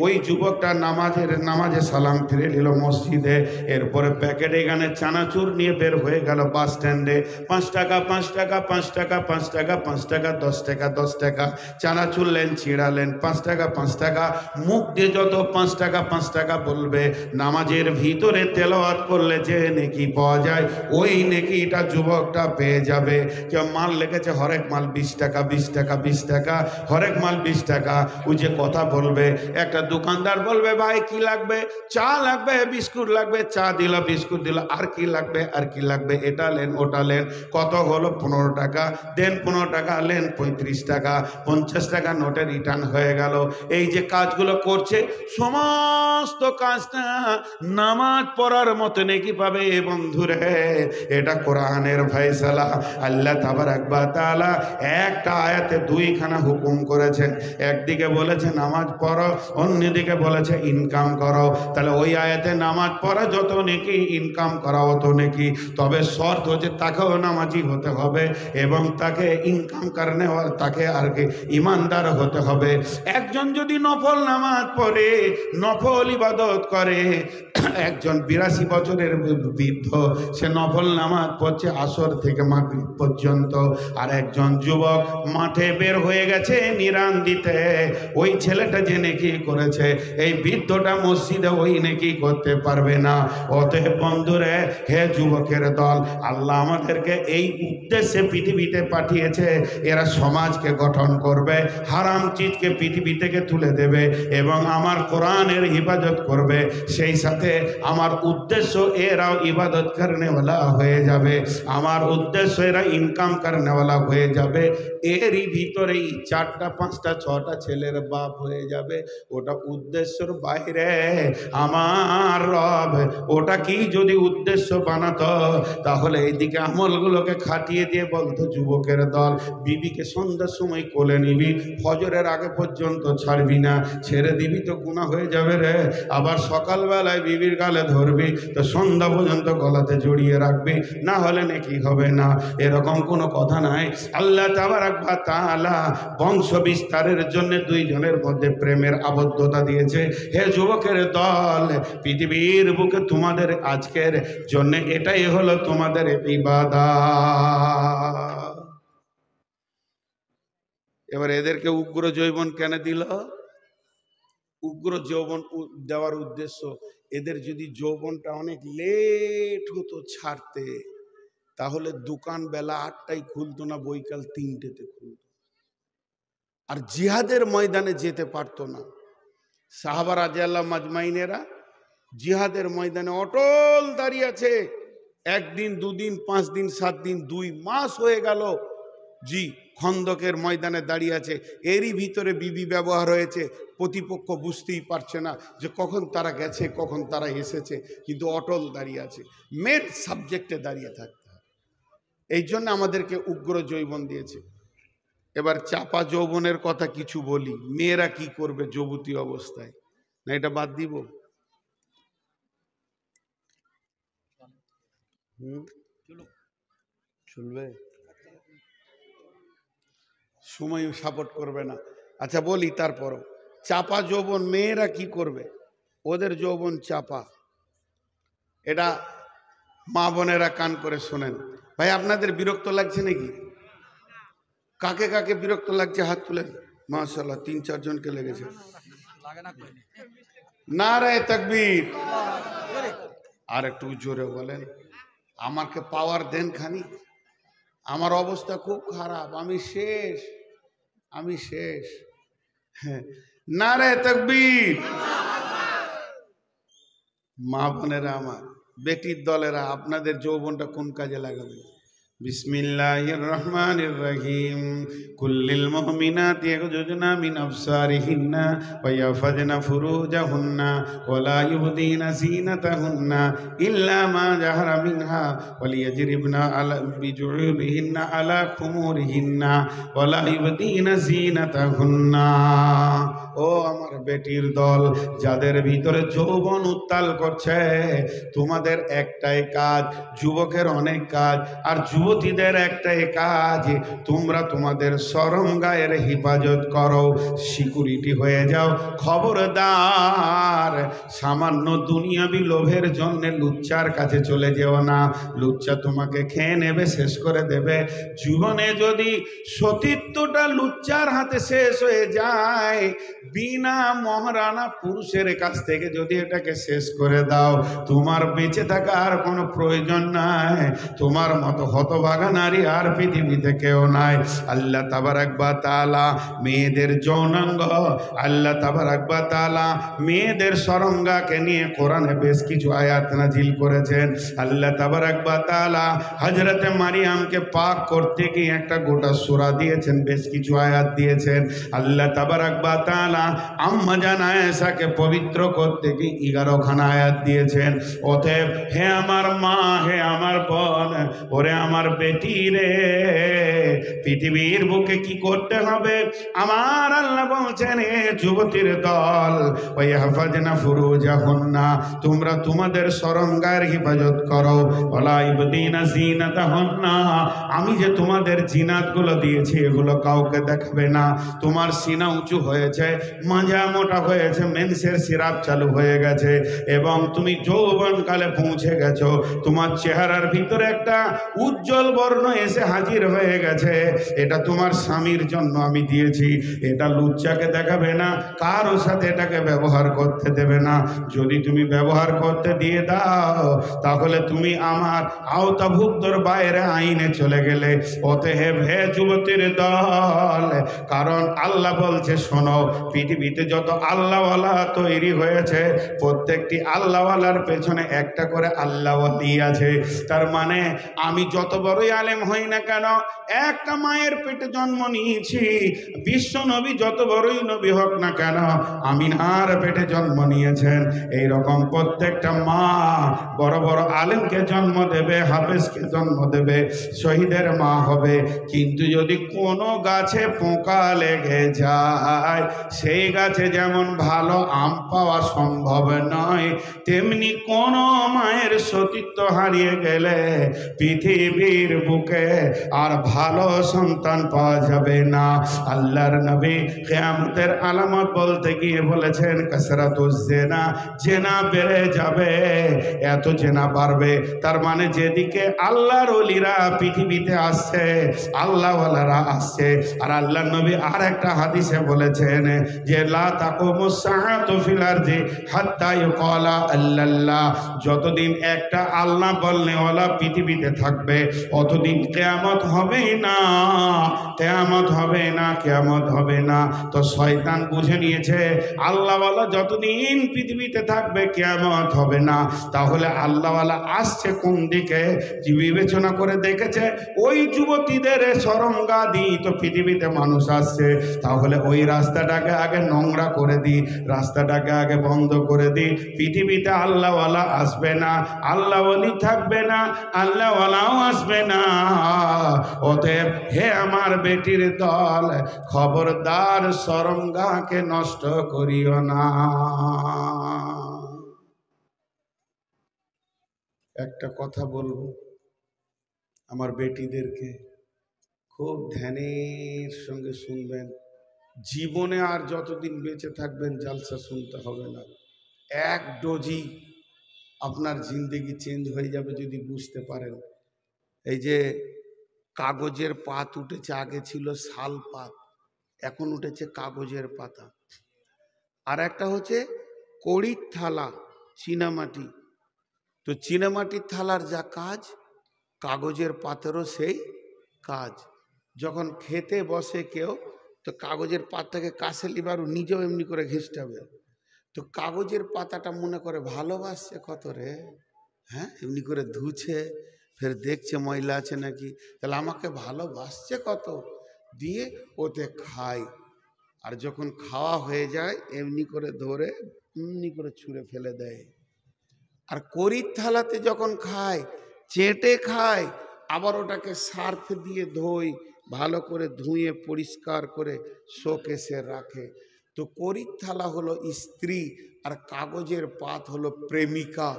ওই যুবকটা নামাজে সালাম ফিরে নিল মসজিদে, এরপরে প্যাকেটে গানে চানাচুর নিয়ে বের হয়ে গেল বাস স্ট্যান্ডে। 5 টাকা 5 টাকা 5 টাকা 5 টাকা 5 টাকা 10 টাকা 10 টাকা চানাচুর লেন, ছিঁড়ালেন, 5 টাকা 5 টাকা। মুখ দিয়ে যত 5 টাকা 5 টাকা বলবে, নামাজের ভিতরে তেলাওয়াত করলে যে নেকি পাওয়া যায়, ওই নেকিটা যুবকটা পেয়ে যাবে। কেউ মাল লেগেছে, হরেক মাল 20 টাকা 20 টাকা 20 টাকা, হরেক মাল 20 টাকা। ওই যে কথা বলবে, একটা দোকানদার বলবে, ভাই কি লাগবে? চা লাগবে, বিস্কুট লাগবে, চা দিল, বিস্কুট দিল, আর কি লাগবে, আর কি লাগবে, এটা লেন ওটা লেন। কত হলো? 15 টাকা। দেন 15 টাকা, লেন 35 টাকা, 50 টাকা নোটে রিটার্ন হয়ে গেল। এই যে কাজগুলো করছে, সমস্ত কাজটা নামাজ পড়ার মতো নেকি পাবে বন্ধুরে। এটা কোরআনের ফয়সালা। আল্লাহ তাবারাক ওয়া তাআলা একটা আয়াতে দুইখানা হুকুম করেছেন। একদিকে বলেছে নামাজ পড়ো, অন্যদিকে বলেছে ইনকাম করো। তাহলে ওই আয়াতে নামাজ পড়া যত নেকি, ইনকাম করা অত নেকি। তবে শর্ত হচ্ছে তাকেও নামাজি হতে হবে এবং তাকে ইনকাম করনে, তাকে আর কি ইমানদার হতে হবে। একজন যদি নফল নামাজ পড়ে, নফল ইবাদত করে, একজন 82 বছরের বৃদ্ধ, সে নফল নামাজ পড়ছে আসর থেকে মাগরিব পর্যন্ত। আর একজন যুবক মাঠে বের হয়ে গেছে নিরান দিতে, ওই ছেলেটা যে নেকি করেছে, এই বৃদ্ধটা মসজিদে ওই নেকি করতে পারবে না। অতএব বন্ধুরে, হে যুবকের দল, আল্লাহ আমাদেরকে এই উদ্দেশ্যে পৃথিবীতে পাঠিয়েছে। এরা সমাজকে গঠন করবে, হারাম চিজকে পৃথিবী থেকে তুলে দেবে এবং আমার কোরআনের হিফাজত করবে। সেই সাথে আমার উদ্দেশ্য এরাও ইবাদত করনেওয়ালা হয়ে যাবে, আমার উদ্দেশ্য এরা ইনকাম করনেওয়ালা হয়ে যাবে। এরই ভিতরেই 4টা 5টা 6টা ছেলের বাপ হয়ে যাবে। ওটা উদ্দেশ্যর বাইরে। আমার রব ওটা কি যদি উদ্দেশ্য বানাতো, তাহলে এইদিকে আমলগুলোকে খাটিয়ে দিয়ে বলতো, যুবকের দল, বিবিকে সন্ধ্যার সময় কোলে নিবি, ফজরের আগে পর্যন্ত ছাড়বি না, ছেড়ে দিবি তো গুনাহ হয়ে যাবে রে। আবার সকালবেলায় বিবির গালে ধরবি তো সন্ধ্যা পর্যন্ত গলাতে জড়িয়ে রাখবি, না হলে নাকি হবে না। এরকম কোনো কথা নাই। আল্লাহ তাবারাক ওয়া তাআলা বংশ বিস্তারের জন্য দুইজনের মধ্যে প্রেমের আবদ্ধতা দিয়েছে। হে যুবকের দল, পৃথিবীর বুকে তোমাদের আজকের জন্য এটাই হলো তোমাদের ইবাদত। এবার এদেরকে উগ্র যৌবন কেন দিল? উগ্র যৌবন দেওয়ার উদ্দেশ্য, এদের যদি যৌবনটা অনেক লেট হতো ছাড়তে, তাহলে দোকান বেলা 8টায় খুলতো না, বৈকাল 3টেতে খুলতো। আর জিহাদের ময়দানে যেতে পারতো না। সাহাবা রাদিয়াল্লাহু মাজমাইনেরা জিহাদের ময়দানে অটল দাঁড়িয়ে আছে। 1 দিন 2 দিন 5 দিন 7 দিন 2 মাস হয়ে গেল, জি, খন্দকের ময়দানে দাঁড়িয়ে আছে, এরই ভিতরে বিবি ব্যবহার হয়েছে, প্রতিপক্ষ বুঝতেই পারছে না যে কখন তারা গেছে কখন তারা এসেছে, কিন্তু অটল দাঁড়িয়ে আছে। মেন সাবজেক্টে দাঁড়িয়ে থাকতে হবে, এই জন্য আমাদেরকে উগ্র যৌবন দিয়েছে। এবার চাপা যৌবনের কথা কিছু বলি, মেয়েরা কি করবে যুবতী অবস্থায়, না এটা বাদ দিব? চলবে, সময় সাপোর্ট করবে না। আচ্ছা বলি তারপরও, চাপা যৌবন মেয়েরা কি করবে, ওদের যৌবন চাপা, এটা মা বোনেরা কান করে শোনেন। ভাই আপনাদের বিরক্ত লাগছে নাকি? কাকে কাকে বিরক্ত লাগছে হাত তুলেন। মাশাআল্লাহ 3-4 জনকে লেগেছে। নারায়ে তাকবীর। আর একটু জোরে বলেন, আমাকে পাওয়ার দেন খানি, আমার অবস্থা খুব খারাপ, আমি শেষ, আমি শেষ। হ্যাঁ, নারায়ে তাকবীর। মা বোনেরা আমার, বেটির দলেরা, আপনাদের যৌবনটা কোন কাজে লাগাবেন? বিসমিল্লাহির রহমানির রহিম। কুল্লিল মুমিনাতি ইয়াগযুজনা মিন আবসারিহিন্না ওয়া ইয়াফাযনা ফুরুজাহুন্না ওয়া লা ইউবদিনা যিনাতাহুন্না ইল্লা মা যাহারা মিনহা ওয়া লিয়াজরিবনা আলা বিজুরিহিন্না আলা খুমুরিহিন্না ওয়া লা ইউবদিনা যিনাতাহুন্না। ও আমার বেটির দল, যাদের ভিতরে যৌবন উত্তাল করছে, তোমাদের একটাই কাজ, যুবকের অনেক কাজ, আর যুবতীদের একটাই কাজ, তোমরা তোমাদের শরম গায়ের হেফাজত করো, সিকিউরিটি হয়ে যাও। খবরদার, সামান্য দুনিয়াবি লোভের জন্য লুচ্চার কাছে চলে যেও না, লুচ্চা তোমাকে খেয়ে নেবে, শেষ করে দেবে। জীবনে যদি সতীত্বটা লুচ্চার হাতে শেষ হয়ে যায়, বিনা মহারানা পুরুষের কাছ থেকে যদি এটাকে শেষ করে দাও, তোমার বেঁচে থাকার কোনো প্রয়োজন নাই। তোমার মতো হতভাগা নারী আর পৃথিবীতে কেউ নাই। আল্লাহ তাবারাক ওয়া তাআলা মেয়েদের যৌনাঙ্গ, আল্লাহ তাবারাক ওয়া তাআলা মেয়েদের সরঙ্গাকে নিয়ে কোরআনে বেশ কিছু আয়াত নাজিল করেছেন। আল্লাহ তাবারাক ওয়া তাআলা হযরতে মারিয়ামকে পাক করতে গিয়ে একটা গোটা সূরা দিয়েছেন, বেশ কিছু আয়াত দিয়েছেন। আল্লাহ তাবারাক ওয়া তাআলা আম্মা জান আয়েশাকে পবিত্র করতে গিয়ে 11খানা আয়াত দিয়েছেন। অতএব হে আমার মা, হে আমার বোন, ওরে আমার বেটি রে, পৃথিবীর বুকে কি করতে হবে? আমার আল্লাহ বলছেন, হে যুবতীর দল, ওই হাফাজনা ফুরুজাহুন্না, তোমরা তোমাদের শরমগায়ের হেফাজত করো, ওয়ালা ইবদিনা যিনাতাহুন্না, আমি যে তোমাদের জিনাতগুলো দিয়েছি এগুলো কাউকে দেখাবে না। তোমার সিনা উঁচু হয়েছে, মাজা মোটা হয়েছে, মেন্সের সিরাপ চালু হয়ে গেছে এবং তুমি যৌবনকালে পৌঁছে গেছো, তোমার চেহারার ভিতরে একটা উজ্জ্বল বর্ণ এসে হাজির হয়ে গেছে, এটা তোমার স্বামীর জন্য আমি দিয়েছি, এটা লুচ্চাকে দেখাবে না, কারো সাথে এটাকে ব্যবহার করতে দেবে না। যদি তুমি ব্যবহার করতে দিয়ে দাও, তাহলে তুমি আমার আওতাভুক্তর বাইরে আইনে চলে গেলে। অতএব হে যুবতীর দল, কারণ আল্লাহ বলছে, শোনো, পৃথিবীতে যত আল্লাহওয়ালা তৈরি হয়েছে, প্রত্যেকটি আল্লাহওয়ালার পেছনে একটা করে আল্লাহওয়ালি আছে। তার মানে আমি যত বড়ই আলেম হই না কেন, একটা মায়ের পেটে জন্ম নিয়েছি। বিশ্ব নবী যত বড়ই নবী হোক না কেন, আমিনার পেটে জন্ম নিয়েছেন। এই রকম প্রত্যেকটা মা বড় বড় আলেমকে জন্ম দেবে, হাফেজকে জন্ম দেবে, শহীদের মা হবে। কিন্তু যদি কোনো গাছে পোকা লেগে যায়, সেই গাছে যেমন ভালো আম পাওয়া সম্ভব নয়, তেমনি কোন মায়ের সতীত্ব হারিয়ে গেলে পৃথিবীর বুকে আর ভালো সন্তান পাওয়া যাবে না। আল্লাহর নবী কিয়ামতের আলামত বলতে গিয়ে বলেছেন, কাসরাতুজ জিনা, জিনা বেড়ে যাবে, এত জিনা বাড়বে। তার মানে যেদিকে আল্লাহর ওলিরা পৃথিবীতে আসছে, আল্লাহওয়ালারা আসছে। আর আল্লাহর নবী আর একটা হাদিসে বলেছেন যে লা তাকুমুস সাআতু ফিল আরদি হাত্তা ইউকালা আল্লাল্লাহ, যতদিন একটা আল্লাহ বলনেওয়ালা পৃথিবীতে থাকবে, অতদিন কিয়ামত হবেই না, কিয়ামত হবে না, কিয়ামত হবে না। তো শয়তান বুঝে নিয়েছে, আল্লাহওয়ালা যতদিন যতদিন পৃথিবীতে থাকবে কিয়ামত হবে না। তাহলে আল্লাহওয়ালা আসছে কোন দিকে বিবেচনা করে দেখেছে, ওই যুবতীদের সরঙ্গাদি তো পৃথিবীতে মানুষ আসছে, তাহলে ওই রাস্তাটাকে আগে নোংরা করে দিই, রাস্তাটাকে আগে বন্ধ করে দিই। পৃথিবীতে আল্লাহওয়ালা আসবে না, আল্লাহওয়ালি থাকবে না, আল্লাহওয়ালাও আসবে না। অতএব হে আমার বেটির দল, খবরদার সরঙ্গাকে নষ্ট করিও না। একটা কথা বলবো আমার বেটিদেরকে, খুব ধ্যানের সঙ্গে শুনবেন। জীবনে আর যতদিন বেঁচে থাকবেন জালসা শুনতে হবে না, এক ডোজি আপনার জিন্দেগি চেঞ্জ হয়ে যাবে যদি বুঝতে পারেন। এই যে কাগজের পাত উঠেছে, আগে ছিল শাল পাত, এখন উঠেছে কাগজের পাতা। আর একটা হচ্ছে কড়ির থালা, চীনামাটি। তো চীনামাটির থালার যা কাজ, কাগজের পাতেরও সেই কাজ। যখন খেতে বসে কেউ, তো কাগজের পাতাকে কাছে লিবার নিজেও এমনি করে ঘেঁষতে হবে। তো কাগজের পাতাটা মনে করে ভালোবাসছে কত রে, হ্যাঁ, এমনি করে ধুছে, ফের দেখছে ময়লা আছে নাকি, তাহলে আমাকে ভালোবাসছে কত, দিয়ে ওতে খায়। আর যখন খাওয়া হয়ে যায় এমনি করে ধরে এমনি করে ছুঁড়ে ফেলে দেয়। আর কড়ির থালাতে যখন খায়, চেটে খায়, আবার ওটাকে সার্ফ দিয়ে ধোয়, ভালো করে ধুয়ে পরিষ্কার করে শোকেসে রাখে। তো কড়ির থালা হলো স্ত্রী, আর কাগজের পাত হলো প্রেমিকা।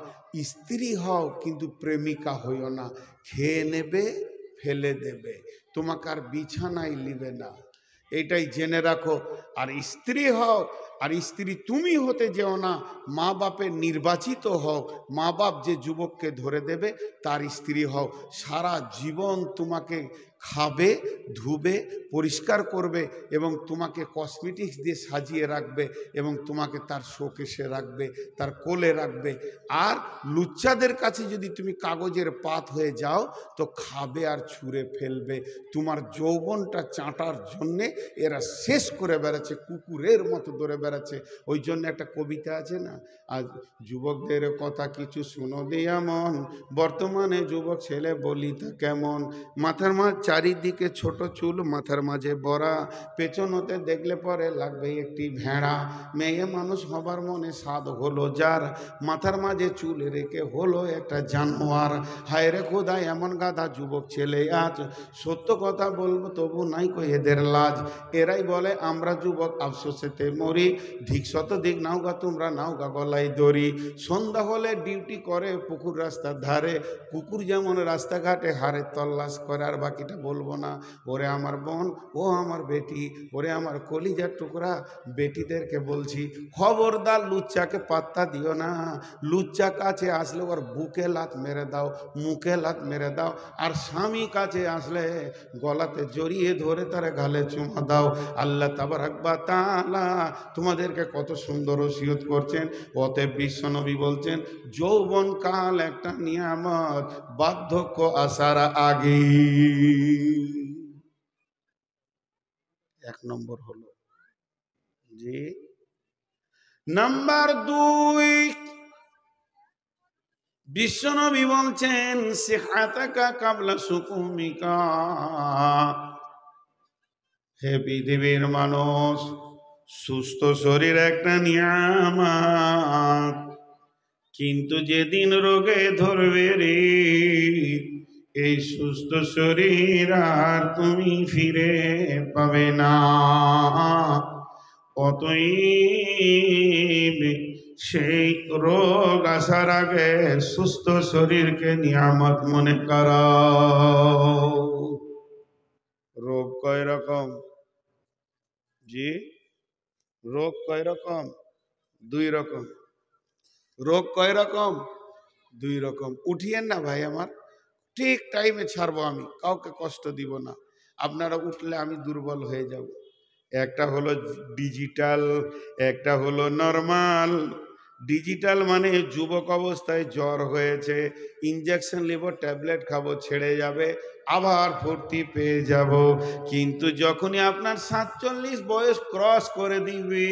স্ত্রী হও কিন্তু প্রেমিকা হইও না, খেয়ে নেবে ফেলে দেবে, তোমাকে আর বিছানায় নিবে না, এটাই জেনে রাখো। আর স্ত্রী হও, আর স্ত্রী তুমি হতে যেও না, মা বাপের নির্বাচিত হও, মা বাপ যে যুবককে ধরে দেবে তার স্ত্রী হও। সারা জীবন তোমাকে খাবে, ধুবে, পরিষ্কার করবে, এবং তোমাকে কসমেটিক্স দিয়ে সাজিয়ে রাখবে, এবং তোমাকে তার শোকেসে রাখবে, তার কোলে রাখবে। আর লুচ্চাদের কাছে যদি তুমি কাগজের পাত হয়ে যাও, তো খাবে আর ছুঁড়ে ফেলবে। তোমার যৌবনটা চাঁটার জন্যে এরা শেষ করে বেড়াচ্ছে, কুকুরের মতো দৌড়ে বেড়াচ্ছে। ওই জন্য একটা কবিতা আছে না, আজ যুবকদের কথা কিছু শুনো দিয়া মন, বর্তমানে যুবক ছেলে বলি তা কেমন। মাথার চারিদিকে ছোট চুল, মাথার মাঝে বড়া, পেছন হতে দেখলে পরে লাগবে একটি ভেড়া। মেয়ে মানুষ হবার মনে স্বাদ হলো যার, মাথার মাঝে চুল রেখে হলো একটা জানোয়ার। হায় রে খোদা এমন গাধা যুবক ছেলে আজ, সত্য কথা বলবো তবু নাই কই এদের লাজ। এরাই বলে আমরা যুবক আফসোসেতে মরি, ধিক শত দিক নাও গা তোমরা, নাও গা গলায় দড়ি। সন্ধ্যা হলে ডিউটি করে পুকুর রাস্তার ধারে, কুকুর যেমন রাস্তাঘাটে হারে তল্লাশ করে। আর বাকিটা বলবো না। ওরে আমার বোন, ও আমার বেটি, ওরে আমার কলিজার টুকরা, বেটিদেরকে বলছি খবরদার লুচ্চাকে পাত্তা দিও না। লুচ্চা কাছে আসলে ওর বুকে লাত মেরে দাও, মুখে লাত মেরে দাও। আর স্বামী কাছে আসলে গলাতে জড়িয়ে ধরে তার গালে চুমা দাও। আল্লাহ তাবারাক ওয়া তাআলা তোমাদেরকে কত সুন্দর ওসিয়ত করছেন। অতএব বিশ্বনবী বলছেন যৌবন কাল একটা নিয়ামত, বার্ধক্য আসার আগে। এক নম্বর হলো জি। নাম্বার 2, বিশ্বনবী বলছেন সিহাতাকা কাবলা সুকুমিকা। হে পৃথিবীর মানুষ, সুস্থ শরীর একটা নিয়ামত, কিন্তু যেদিন রোগে ধরবে রে, এই সুস্থ শরীর আর তুমি ফিরে পাবে না। অতএব সেই রোগ আসার আগে সুস্থ শরীরকে নিয়ামত মনে করো। রোগ কয় রকম জি? রোগ কয় রকম? 2 রকম। রোগ কয় রকম? 2 রকম। উঠিয়েন না ভাই আমার, ঠিক টাইমে ছাড়বো আমি, কাউকে কষ্ট দিব না। আপনারা উঠলে আমি দুর্বল হয়ে যাব। একটা হলো ডিজিটাল, একটা হলো নরমাল। ডিজিটাল মানে যুবক অবস্থায় জ্বর হয়েছে, ইঞ্জেকশন নেব, ট্যাবলেট খাবো, ছেড়ে যাবে। আবার ফুর্তি পেয়ে যাব। কিন্তু যখনই আপনার 47 বয়স ক্রস করে দিবে,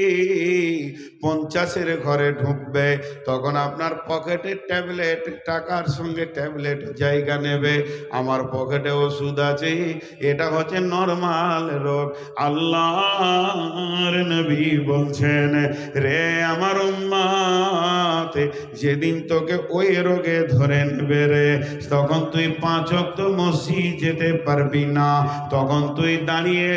50-এর ঘরে ঢুকবে, তখন আপনার পকেটের ট্যাবলেট টাকার সঙ্গে ট্যাবলেট জায়গা নেবে। আমার পকেটে ওষুধ আছে, এটা হচ্ছে নরমাল রোগ। আল্লাহর নবী বলছেন, রে আমার উম্মত, যেদিন তোকে ওই রোগে ধরে নেবে রে, তখন তুই 5 ওয়াক্ত মসজিদ যেতে পারবি না, তখন তুই দাঁড়িয়ে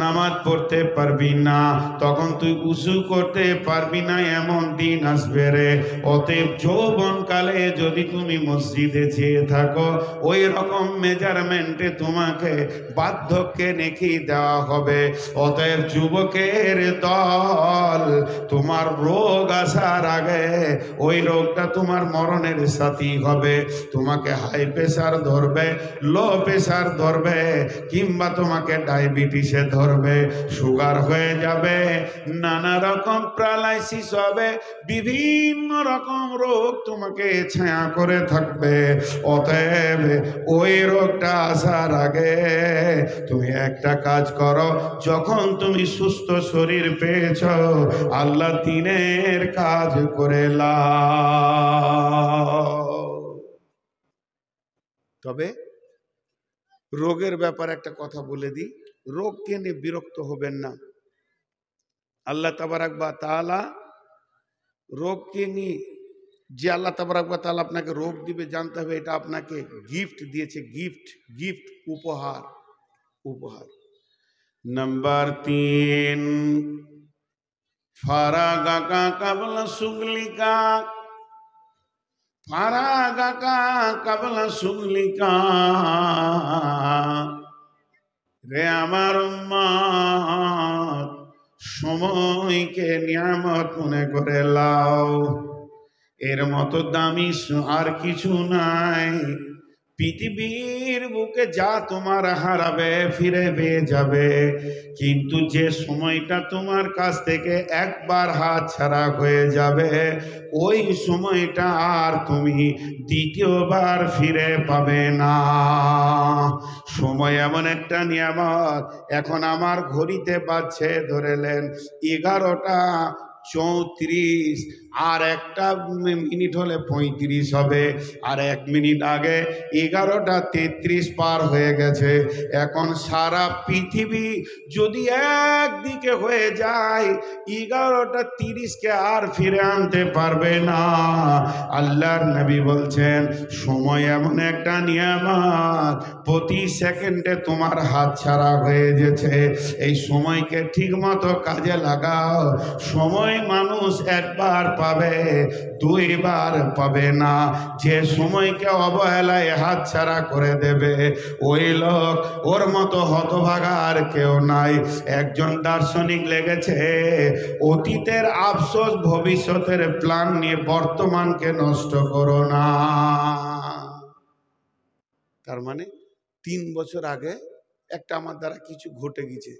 নামাজ পড়তে পারবি না, তখন তুই উযু করতে পারবি না, এমন দিন আসবে রে। অতএব যৌবনকালে যদি তুমি মসজিদে যেয়ে থাকো, ওই রকম মেজারমেন্টে তোমাকে বার্ধক্যে নেকি দেওয়া হবে। অতএব যুবকের দল, তোমার রোগ আসার আগে ওই রোগটা তোমার মরণের সাথী হবে। তোমাকে হাই প্রেসার ধরবে, লো প্রেসার ধরবে, কিংবা তোমাকে ডায়াবেটিসে ধরবে, সুগার হয়ে যাবে, নানা রকম প্যারালাইসিস হবে, বিভিন্ন রকম রোগ তোমাকে ছায়া করে থাকবে। অতএব ওই রোগটা আসার আগে তুমি একটা কাজ করো, যখন তুমি সুস্থ শরীর পেয়েছ, আল্লাহ দ্বীনের কাজ করে লাও। তবে রোগের ব্যাপারে একটা কথা বলে দিই, রোগকে নিয়ে বিরক্ত হবেন না। আল্লাহ তাবারাক ওয়া তাআলা রোগকে নিয়ে, যে আল্লাহ তাবারাক ওয়া তাআলা আপনাকে রোগ দিবে জানতে হবে এটা আপনাকে গিফট দিয়েছে, গিফট, গিফট, উপহার, উপহার। নাম্বার 3, ফারাগাকা কাবলা সুগলিকা, ফারাগাকা কাবলা সুগলিকা, রে আমার উম্মত, সময়কে নিয়ামত মনে করে লাও। এর মতো দামি আর কিছু নাই পৃথিবীর বুকে, যা তোমার হারাবে ফিরে পেয়ে যাবে। কিন্তু যে সময়টা তোমার কাছ থেকে একবার হাত ছাড়া হয়ে যাবে, ওই সময়টা আর তুমি দ্বিতীয়বার ফিরে পাবে না। সময় এমন একটা নিয়ামত। এখন আমার ঘড়িতে বাজছে ধরেলেন 11টা 34, আর একটা মিনিট হলে 35 হবে, আর 1 মিনিট আগে 11টা 33 পার হয়ে গেছে। এখন সারা পৃথিবী যদি একদিকে হয়ে যায়, 11টা 30কে আর ফিরে আনতে পারবে না। আল্লাহর নবী বলছেন, সময় এমন একটা নিয়ামত, প্রতি সেকেন্ডে তোমার হাত ছাড়া হয়ে গেছে। এই সময়কে ঠিক মতো কাজে লাগাও। সময় মানুষ একবার পাবে, 2বার পাবে না। যে সময়কে অবহেলায় হাত ছাড়া করে দেবে, ওই লোক, ওর মতো হতভাগা আর কেউ নাই। একজন দার্শনিক লেগেছে, অতীতের আফসোস ভবিষ্যতের প্ল্যান নিয়ে বর্তমানকে নষ্ট করো না। তার মানে 3 বছর আগে একটা আমার দ্বারা কিছু ঘটে গেছে,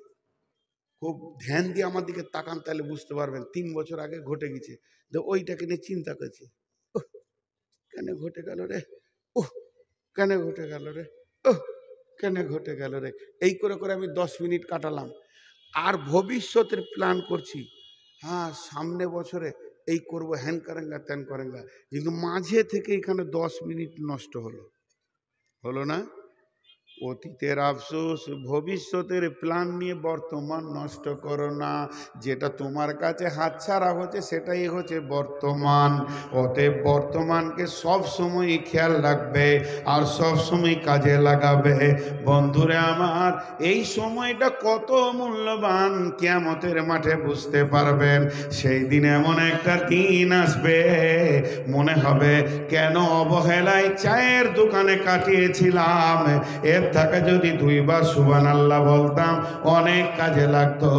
খুব ধ্যান দিয়ে আমার দিকে তাকান, তাহলে বুঝতে পারবেন 3 বছর আগে ঘটে গেছে। যে ওইটাকে নিয়ে চিন্তা করছি, কেন ঘটে গেল রে, কেন ঘটে গেল রে, কেন ঘটে গেল রে, এই করে করে আমি 10 মিনিট কাটালাম। আর ভবিষ্যতের প্ল্যান করছি, হ্যাঁ সামনে বছরে এই করবো, হ্যান করেঙ্গা ত্যান করেঙ্গা। কিন্তু মাঝে থেকে এখানে 10 মিনিট নষ্ট হলো না। অতীতের আফসোস, ভবিষ্যতের প্ল্যান নিয়ে বর্তমান নষ্ট করো না। যেটা তোমার কাছে হাতছাড়া হচ্ছে সেটাই হচ্ছে বর্তমান। অতএব বর্তমানকে সব সময় খেয়াল রাখবে আর সব সময় কাজে লাগাবে। বন্ধুরে আমার, এই সময়টা কত মূল্যবান কিয়ামতের মাঠে বুঝতে পারবেন। সেই দিন এমন একটা দিন আসবে, মনে হবে কেন অবহেলায় চায়ের দোকানে কাটিয়েছিলাম, এর থাকে যদি 2বার সুবহানাল্লাহ বলতাম অনেক কাজে লাগতো।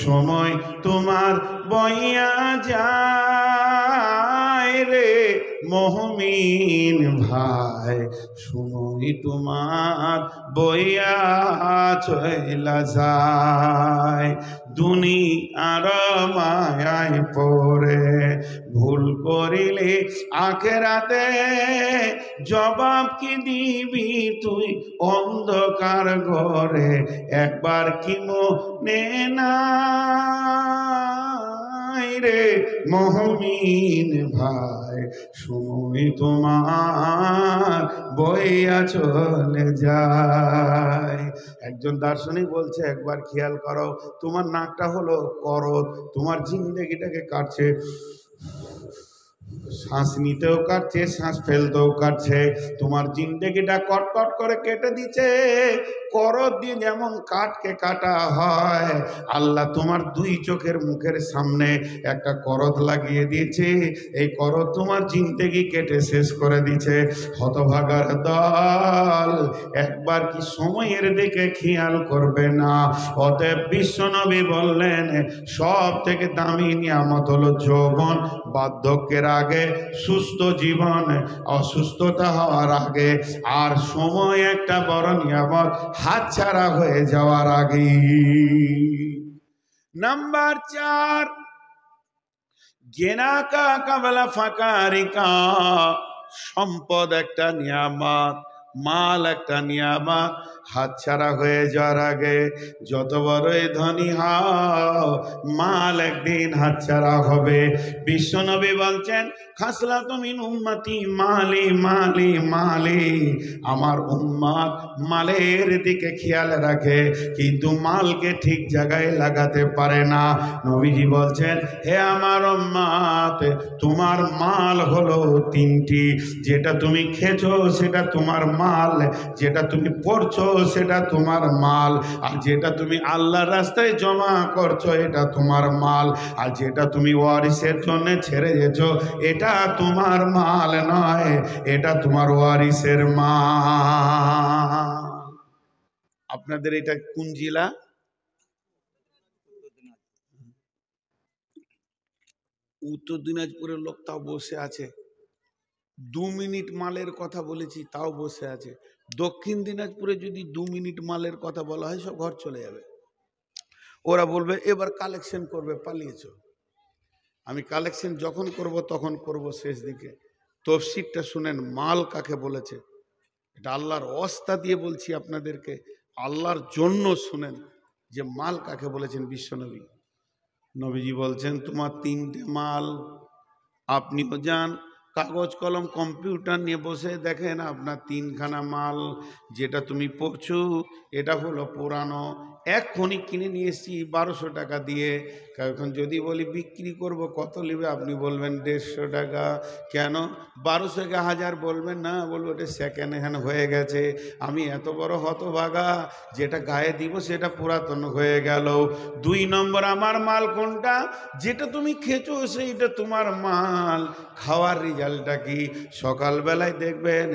সময় তোমার বইয়া যায়, আয় রে মুমিন ভাই, শুনোই তোমার বইয়া চইলা যায়। দুনিয়ার মায়ায় পড়ে ভুল করিলে আখেরাতে জবাব কি দিবি তুই অন্ধকার ঘরে? একবার কি মনে নাই রে মুমিন ভাই, শুনোই তোমার বইয়া চলে যায়। একজন দার্শনিক বলছে, একবার খেয়াল করো, তোমার নাকটা হলো করত, তোমার জিন্দেগিটাকে কাটছে, শ্বাস নিতেও কাটছে, শ্বাস ফেলতেও কাটছে, তোমার জিন্দেগিটা কটকট করে কেটে দিচ্ছে। করত দিয়ে যেমন কাটকে কাটা হয়, আল্লাহ তোমার দুই চোখের মুখের সামনে একটা করত লাগিয়ে দিয়েছে, এই করত তোমার জিন্দেগি কেটে শেষ করে দিচ্ছে। হতভাগার দল, একবার কি সময়ের দিকে খেয়াল করবে না? অতএব বিশ্বনবী বললেন, সব থেকে দামি নিয়ামত হলো যৌবন, বার্ধক্যের আগে, সুস্থ জীবন অসুস্থতা হওয়ার আগে, আর সময় একটা বড় নিয়ামত হাতছাড়া হয়ে যাওয়ার আগে। নাম্বার 4, গেনাকা কাবলা ফাকারিকা, সম্পদ একটা নিয়ামত, মাল একটা নিয়ামত, হাতছাড়া হয়ে যাওয়ার আগে যত বড়ই ধনী হও, মাল একদিন হাতছাড়া হবে। বিশ্বনবী বলছেন, খাসলাতু মিন উম্মতি মালি মালি মালি, আমার উম্মত মালের দিকে খেয়াল রাখে কিন্তু মালকে ঠিক জায়গায় লাগাতে পারে না। নবীজি বলছেন, হে আমার উম্মত, তোমার মাল হলো 3টি। যেটা তুমি খেছো সেটা তোমার মাল, যেটা তুমি পড়ছো সেটা তোমার মাল, আর যেটা তুমি আল্লাহর রাস্তায় জমা করছো এটা তোমার মাল, আর যেটা তুমি ওয়ারিসের জন্য ছেড়ে দিয়েছো এটা তোমার মাল নয়, এটা তোমার ওয়ারিসের মাল। আপনাদের এটা কোন জেলা? উত্তর দিনাজপুরের লোক তাও বসে আছে। 2 মিনিট মালের কথা বলেছি তাও বসে আছে। দক্ষিণ দিনাজপুরে যদি 2 মিনিট মালের কথা বলা হয় সব ঘর চলে যাবে। ওরা বলবে এবার কালেকশন করবে, পালিয়েছ। আমি কালেকশন যখন করব তখন করব শেষ দিকে। তফসিরটা শুনেন, মাল কাকে বলেছে, এটা আল্লাহর ওয়াস্তা দিয়ে বলছি আপনাদেরকে, আল্লাহর জন্য শুনেন যে মাল কাকে বলেছেন বিশ্বনবী। নবীজি বলছেন, তোমার 3টে মাল। আপনিও যান, কাগজ কলম কম্পিউটার নিয়ে বসে দেখেন আপনার 3খানা মাল। যেটা তুমি পড়ছো এটা হলো পুরানো, এক্ষুনি কিনে নিয়ে এসেছি 1200 টাকা দিয়ে। এখন যদি বলি বিক্রি করব কত নেবে, আপনি বলবেন 150 টাকা। কেন 1200 কে 1000 বলবেন না, বলবো ওটা সেকেন্ড হ্যান্ড হয়ে গেছে। আমি এত বড় হতভাগা, যেটা গায়ে দিব সেটা পুরাতন হয়ে গেল। 2 নম্বর আমার মাল কোনটা? যেটা তুমি খেছো সেইটা তোমার মাল। খাওয়ার রেজাল্টটা কি? সকালবেলায় দেখবেন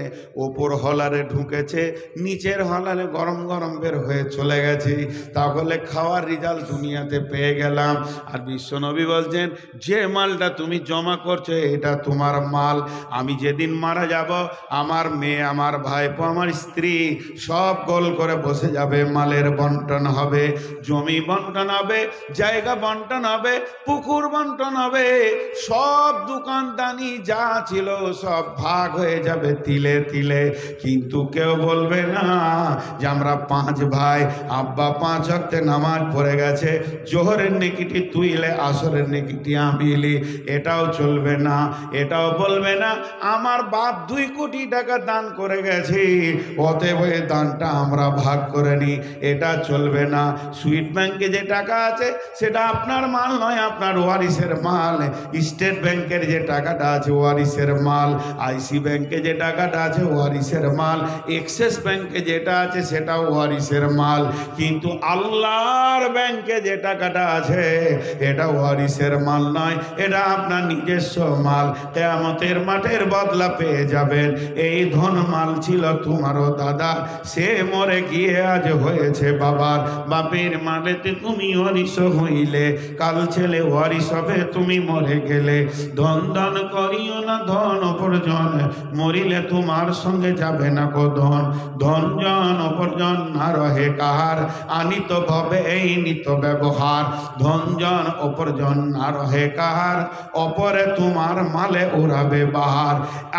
ওপর হলারে ঢুকেছে, নিচের হলারে গরম গরম বের হয়ে চলে গেছে, তাহলে খাওয়ার রেজাল্ট দুনিয়াতে পেয়ে গেলাম। আর বিশ্বনবী বলছেন, যে মালটা তুমি জমা করছো এটা তোমার মাল। আমি যেদিন মারা যাব, আমার মেয়ে, আমার ভাইপো, আমার স্ত্রী সব গোল করে বসে যাবে, মালের বন্টন হবে, জমি বন্টন হবে, জায়গা বন্টন হবে, পুকুর বন্টন হবে, সব দোকানদানি যা ছিল সব ভাগ হয়ে যাবে তিলে তিলে। কিন্তু কেউ বলবে না যে আমরা 5 ভাই, আব্বা 5 ওয়াক্তে নামাজ পড়ে গেছে, জোহরের নেকিটি তুইলে আসরের নেকিটি আমি লি, এটাও চলবে না। এটাও বলবে না আমার বাপ 2 কোটি টাকা দান করে গেছে, অতএব ওই দানটা আমরা ভাগ করে নিই, এটা চলবে না। সুইট ব্যাংকে যে টাকা আছে সেটা আপনার মাল নয়, আপনার ওয়ারিসের মাল। স্টেট ব্যাংকের যে টাকাটা আছে ওয়ারিসের মাল, আইসি ব্যাংকে যে টাকাটা আছে ওয়ারিসের মাল, এক্সিস ব্যাংকে যেটা আছে সেটা ওয়ারিসের মাল। কিন্তু আল্লাহর ব্যাংকে যে টাকাটা আছে এটা ওয়ারিসের মাল নয়, এটা আপনার নিজস্ব মাল। কিয়ামতের মাঠের বদলা পেয়ে যাবেন। এই ধন মাল ছিল তোমারও দাদা, সে মরে গিয়ে আজ হয়েছে বাবার। বাপের মালেতে তুমি ওয়ারিস হইলে, কাল ছেলে ওয়ারিস হবে তুমি মরে গেলে। ধন দান করিও না ধন উপার্জন, মরিলে তোমার সঙ্গে যাবে না কো ধন। ধন জন উপার্জন না রহে কাহার, আনিত ভবে এই নিত ব্যবহার। ধন জন উপার্জন না রহে কাহার, অপরে তোমার মালে উড়াবে বাহার।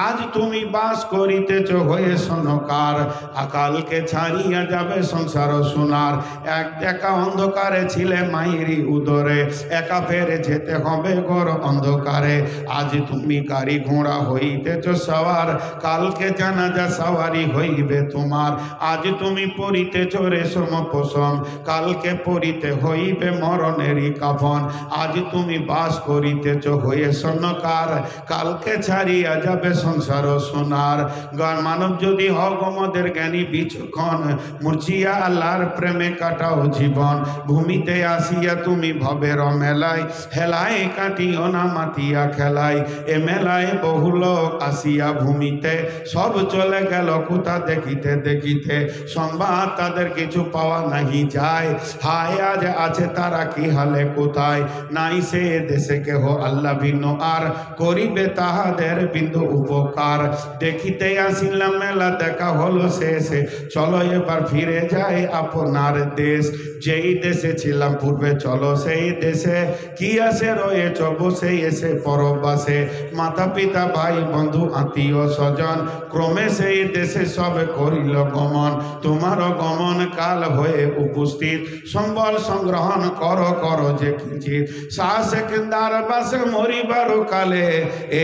আজ তুমি বাস করিতেছ হয়ে সনকার, আকালকে ছাড়িয়া যাবে সংসার সোনার। এক একা অন্ধকারে ছিলে মায়েরই উদরে, একা ফেরে যেতে হবে ঘর অন্ধকারে। আজ তুমি গাড়ি ঘোড়া হইতেছ সওয়ার, কালকে জানাজা সওয়ারি হইবে তোমার। আজ তুমি পরিতেছ রেশম পোষণ, কালকে পরিতে হইবে মরণেরই কাফন। আজ তুমি বাস করিতেছ হয়ে সনকার, কালকে ছাড়িয়া যাবে সংসার সোনার। গান মানব যদি হও গমদের জ্ঞানী বিচক্ষণ, মূর্ছিয়া আল্লাহর প্রেমে কাটাও জীবন। ভূমিতে আসিয়া তুমি ভবের মেলায়, হেলায় কাটিও না মাতিয়া খেলায়। এ মেলায় বহু লোক আসিয়া ভূমিতে, সব চলে গেল কোথা দেখিতে দেখিতে। সংবাদ তাদের কিছু পাওয়া নাহি যায়, হায় আজ আছে তারা কি হালে কোথায়। নাই সে দেশে কেহ আল্লাহ ভিন্ন আর, করিবে তাহাদের বিন্দু উপকার। দেখিতে আসিলাম মেলা দেখা হলো শেষে, চলো এবার ফিরে যাই আপনার দেশ। যেই দেশে ছিলাম পূর্বে চলো সেই দেশে, কি আসে রয়েছ বসে এসে পরবাসে। মাতা পিতা ভাই বন্ধু আত্মীয় স্বজন, ক্রমে সেই দেশে সবে করিল গমন। তোমারও গমন কাল হয়ে উপস্থিত, সম্বল সংগ্রহণ করো করো যে কিঞ্চিত। শাহ সেকেন্দার বাসে মরিবার কালে,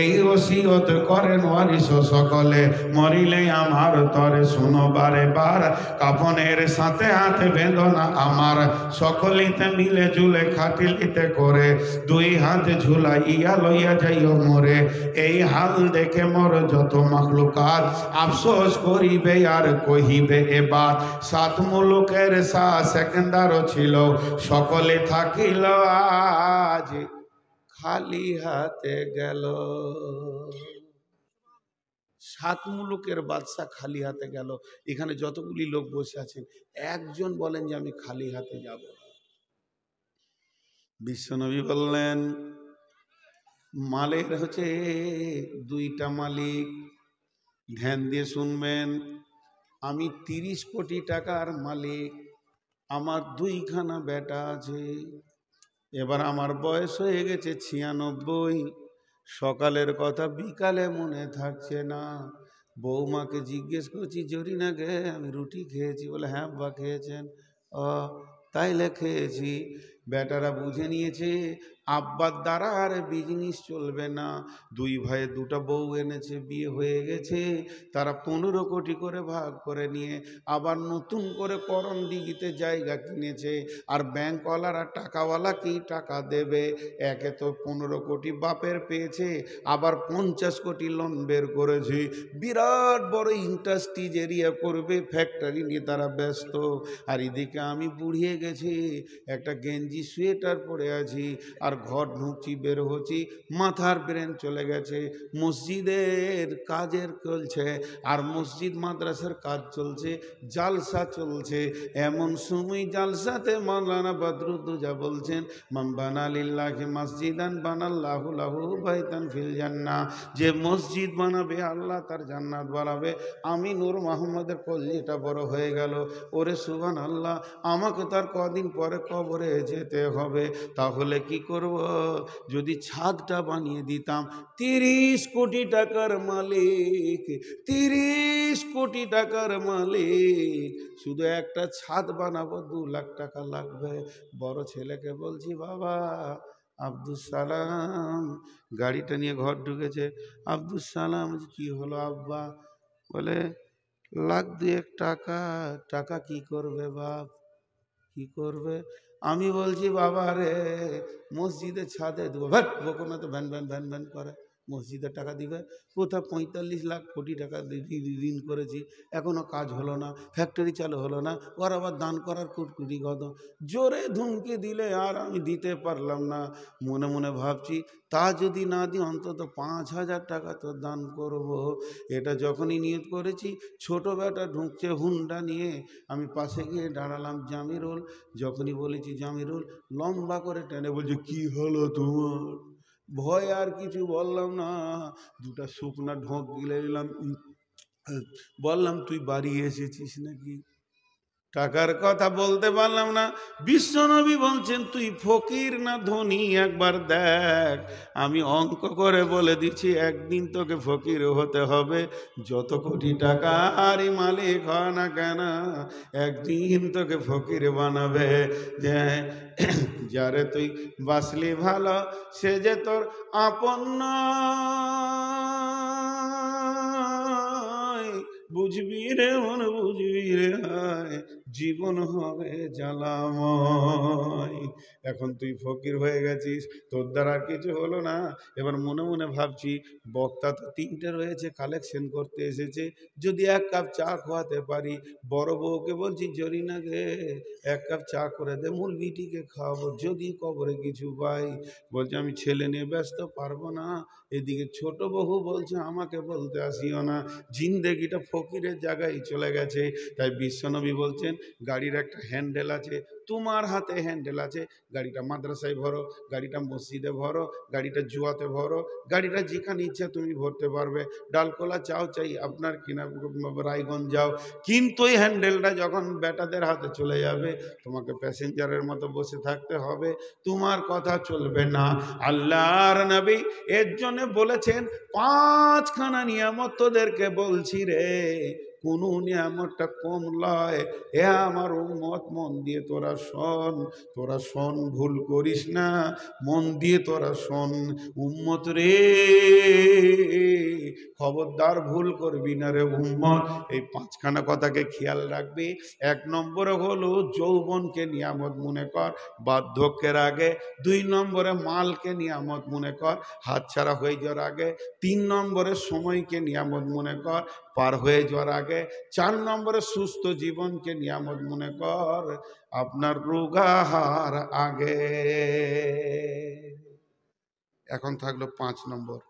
এই ওসিয়ত করেন ওয়ারিস সকলে। মরিলে আমার তরে শুনো বারে বার, কাফনের সাথে হাতে বেঁধনা আমার। সকলিতে মিলে ঝুলে খাটিলিতে করে, দুই হাত ঝুলাইয়া লইয়া যাইও মোরে। এই হাল দেখে মোর যত মাখলুকাত, আফসোস করিবে আর কহিবে এবার। সাত মুলুকের শাহ সেকেন্দারও ছিল, সকলে থাকিল আজ খালি হাতে গেল। সাত মুলুকের বাদশা খালি হাতে গেল। এখানে যতগুলি লোক বসে আছেন, একজন বলেন যে আমি খালি হাতে যাব। বিশ্বনবী বললেন মালের হচ্ছে দুইটা মালিক, ধ্যান দিয়ে শুনবেন। আমি 30 কোটি টাকার মালিক, আমার দুইখানা বেটা আছে। এবার আমার বয়স হয়ে গেছে 96। সকালের কথা বিকালে মনে থাকছে না। বৌমাকে জিজ্ঞেস করছি জরিনা গে আমি রুটি খেয়েছি, বলে হ্যাঁ আব্বা খেয়েছেন। ও তাইলে খেয়েছি। বেটারা বুঝে নিয়েছে আব্বার দ্বারা আর বিজনেস চলবে না। দুই ভাইয়ে দুটো বউ এনেছে, বিয়ে হয়ে গেছে। তারা 15 কোটি করে ভাগ করে নিয়ে আবার নতুন করে করণ দিঘিতে জায়গা কিনেছে। আর ব্যাংকওয়ালারা টাকাওয়ালা কি টাকা দেবে। একে তো 15 কোটি বাপের পেয়েছে, আবার 50 কোটি লোন বের করেছে। বিরাট বড় ইন্ডাস্ট্রিজ এরিয়া করবে, ফ্যাক্টরি নিয়ে তারা ব্যস্ত। আর এদিকে আমি বুড়িয়ে গেছি, একটা গেঞ্জি সোয়েটার পরে আছি, আর ঘর ঢুকছি বের হচ্ছি, মাথার ব্রেন চলে গেছে। মসজিদের কাজের চলছে, আর মসজিদ মাদ্রাসার কাজ চলছে, জালসা চলছে। এমন সময় জালসাতে মাওলানা বদরুদ্দোজা বলছেন মান বানা লিল্লাহি মসজিদান বানাল্লাহু লাহু বাইতান ফিল জান্নাহ। যে মসজিদ বানাবে আল্লাহ তার জান্নাত বানাবে। আমি নূর মোহাম্মদের কলিজাটা বড় হয়ে গেল। ওরে সুবহানাল্লাহ, আমাকে তার কদিন পরে কবরে যেতে হবে। তাহলে কি করব? যদি ছাদটা বানিয়ে দিতাম। 30 কোটি টাকার মালিক, 30 কোটি টাকার মালিক, শুধু একটা ছাদ বানাবো 2 লাখ টাকা লাগবে। বড় ছেলেকে বলছি বাবা আব্দুল সালাম, গাড়িটা নিয়ে ঘর ঢুকেছে। আব্দুল সালাম কি হলো আব্বা? বলে লাখ 2 টাকা। টাকা কি করবে বাপ, কি করবে? আমি বলছি বাবা রে মসজিদের ছাদে দেবো। ভ্যাট বকনা তো ভ্যান ভ্যান ভ্যান ভ্যান করে। মসজিদের টাকা দিবে কোথাও? 45 লাখ কোটি টাকা ঋণ করেছি, এখনো কাজ হলো না, ফ্যাক্টরি চালু হলো না। ওর আবার দান করার কুটকুটি কত। জোরে ধুমকি দিলে আর আমি দিতে পারলাম না। মনে মনে ভাবছি তা যদি না দিই অন্তত 5,000 টাকা তো দান করব। এটা যখনই নিয়ত করেছি, ছোট বেটা ঢুকছে হুন্ডা নিয়ে। আমি পাশে গিয়ে দাঁড়ালাম। জামিরুল, যখনই বলেছি জামিরুল, লম্বা করে টেনে বলছে কি হলো তোমার? ভয় আর কিছু বললাম না, দুটা শুকনা ঢোক গিলে দিলাম। বললাম তুই বাড়ি এসেছিস নাকি? টাকার কথা বলতে পারলাম না। বিশ্বনবী বলছেন তুই ফকির না ধনী একবার দেখ। আমি অঙ্ক করে বলে দিচ্ছি, একদিন তোকে ফকির হতে হবে। যত কোটি টাকারই মালিক হয় না কেন, একদিন তোকে ফকির বানাবে। যে যারে তুই বাসলি ভালো, সে যে তোর আপন নয়। বুঝবি রে মন, বুঝবি রে হায়, জীবন হবে জ্বালাময়। এখন তুই ফকির হয়ে গেছিস, তোর দ্বারা আর কিছু হলো না। এবার মনে মনে ভাবছি, বক্তা তো তিনটে রয়েছে, কালেকশন করতে এসেছে, যদি এক কাপ চা খাওয়াতে পারি। বড় বউকে বলছি, জরিনা গে এক কাপ চা করে দে, মুরগিটিকে খাওয়াবো, যদি কবরে কিছু পাই। বলছে আমি ছেলে নিয়ে ব্যস্ত, পারবো না। এদিকে ছোট বহু বলছে আমাকে বলতে আসিও না। জিন্দেগিটা ফকিরের জায়গায় চলে গেছে। তাই বিশ্বনবী বলছেন, গাড়ির একটা হ্যান্ডেল আছে, তোমার হাতে হ্যান্ডেল আছে। গাড়িটা মাদ্রাসায় ভরো, গাড়িটা মসজিদে ভরো, গাড়িটা জুয়াতে ভরো, গাড়িটা যেখানে ইচ্ছা তুমি ভরতে পারবে। ডালকোলা চাও চাই আপনার কিনা রায়গঞ্জ যাও, কিন্তু ওই হ্যান্ডেলটা যখন বেটাদের হাতে চলে যাবে, তোমাকে প্যাসেঞ্জারের মতো বসে থাকতে হবে, তোমার কথা চলবে না। আল্লাহর নবী এর জন্য বলেছেন, 5খানা নিয়ামত তোদেরকে বলছি রে, কোন নিয়ামতটা কম লয়। এ আমার উম্মত, মন দিয়ে তোরা শোন, তোরা শোন, ভুল করিস না, মন দিয়ে তোরা শোন। উম্মত রে, খবরদার ভুল করবি না রে উম্মত। এই 5খানা কথাকে খেয়াল রাখবি। 1 নম্বরে হলো যৌবনকে নিয়ামত মনে কর, বার্ধক্যের আগে। 2 নম্বরে মালকে নিয়ামত মনে কর, হাতছাড়া হয়ে যাওয়ার আগে। 3 নম্বরে সময়কে নিয়ামত মনে কর, পার হয়ে যাওয়ার আগে। 4 নম্বরে সুস্থ জীবনকে নিয়ামত মনে কর, আপনার রোগাহার আগে। এখন থাকলো 5 নম্বর,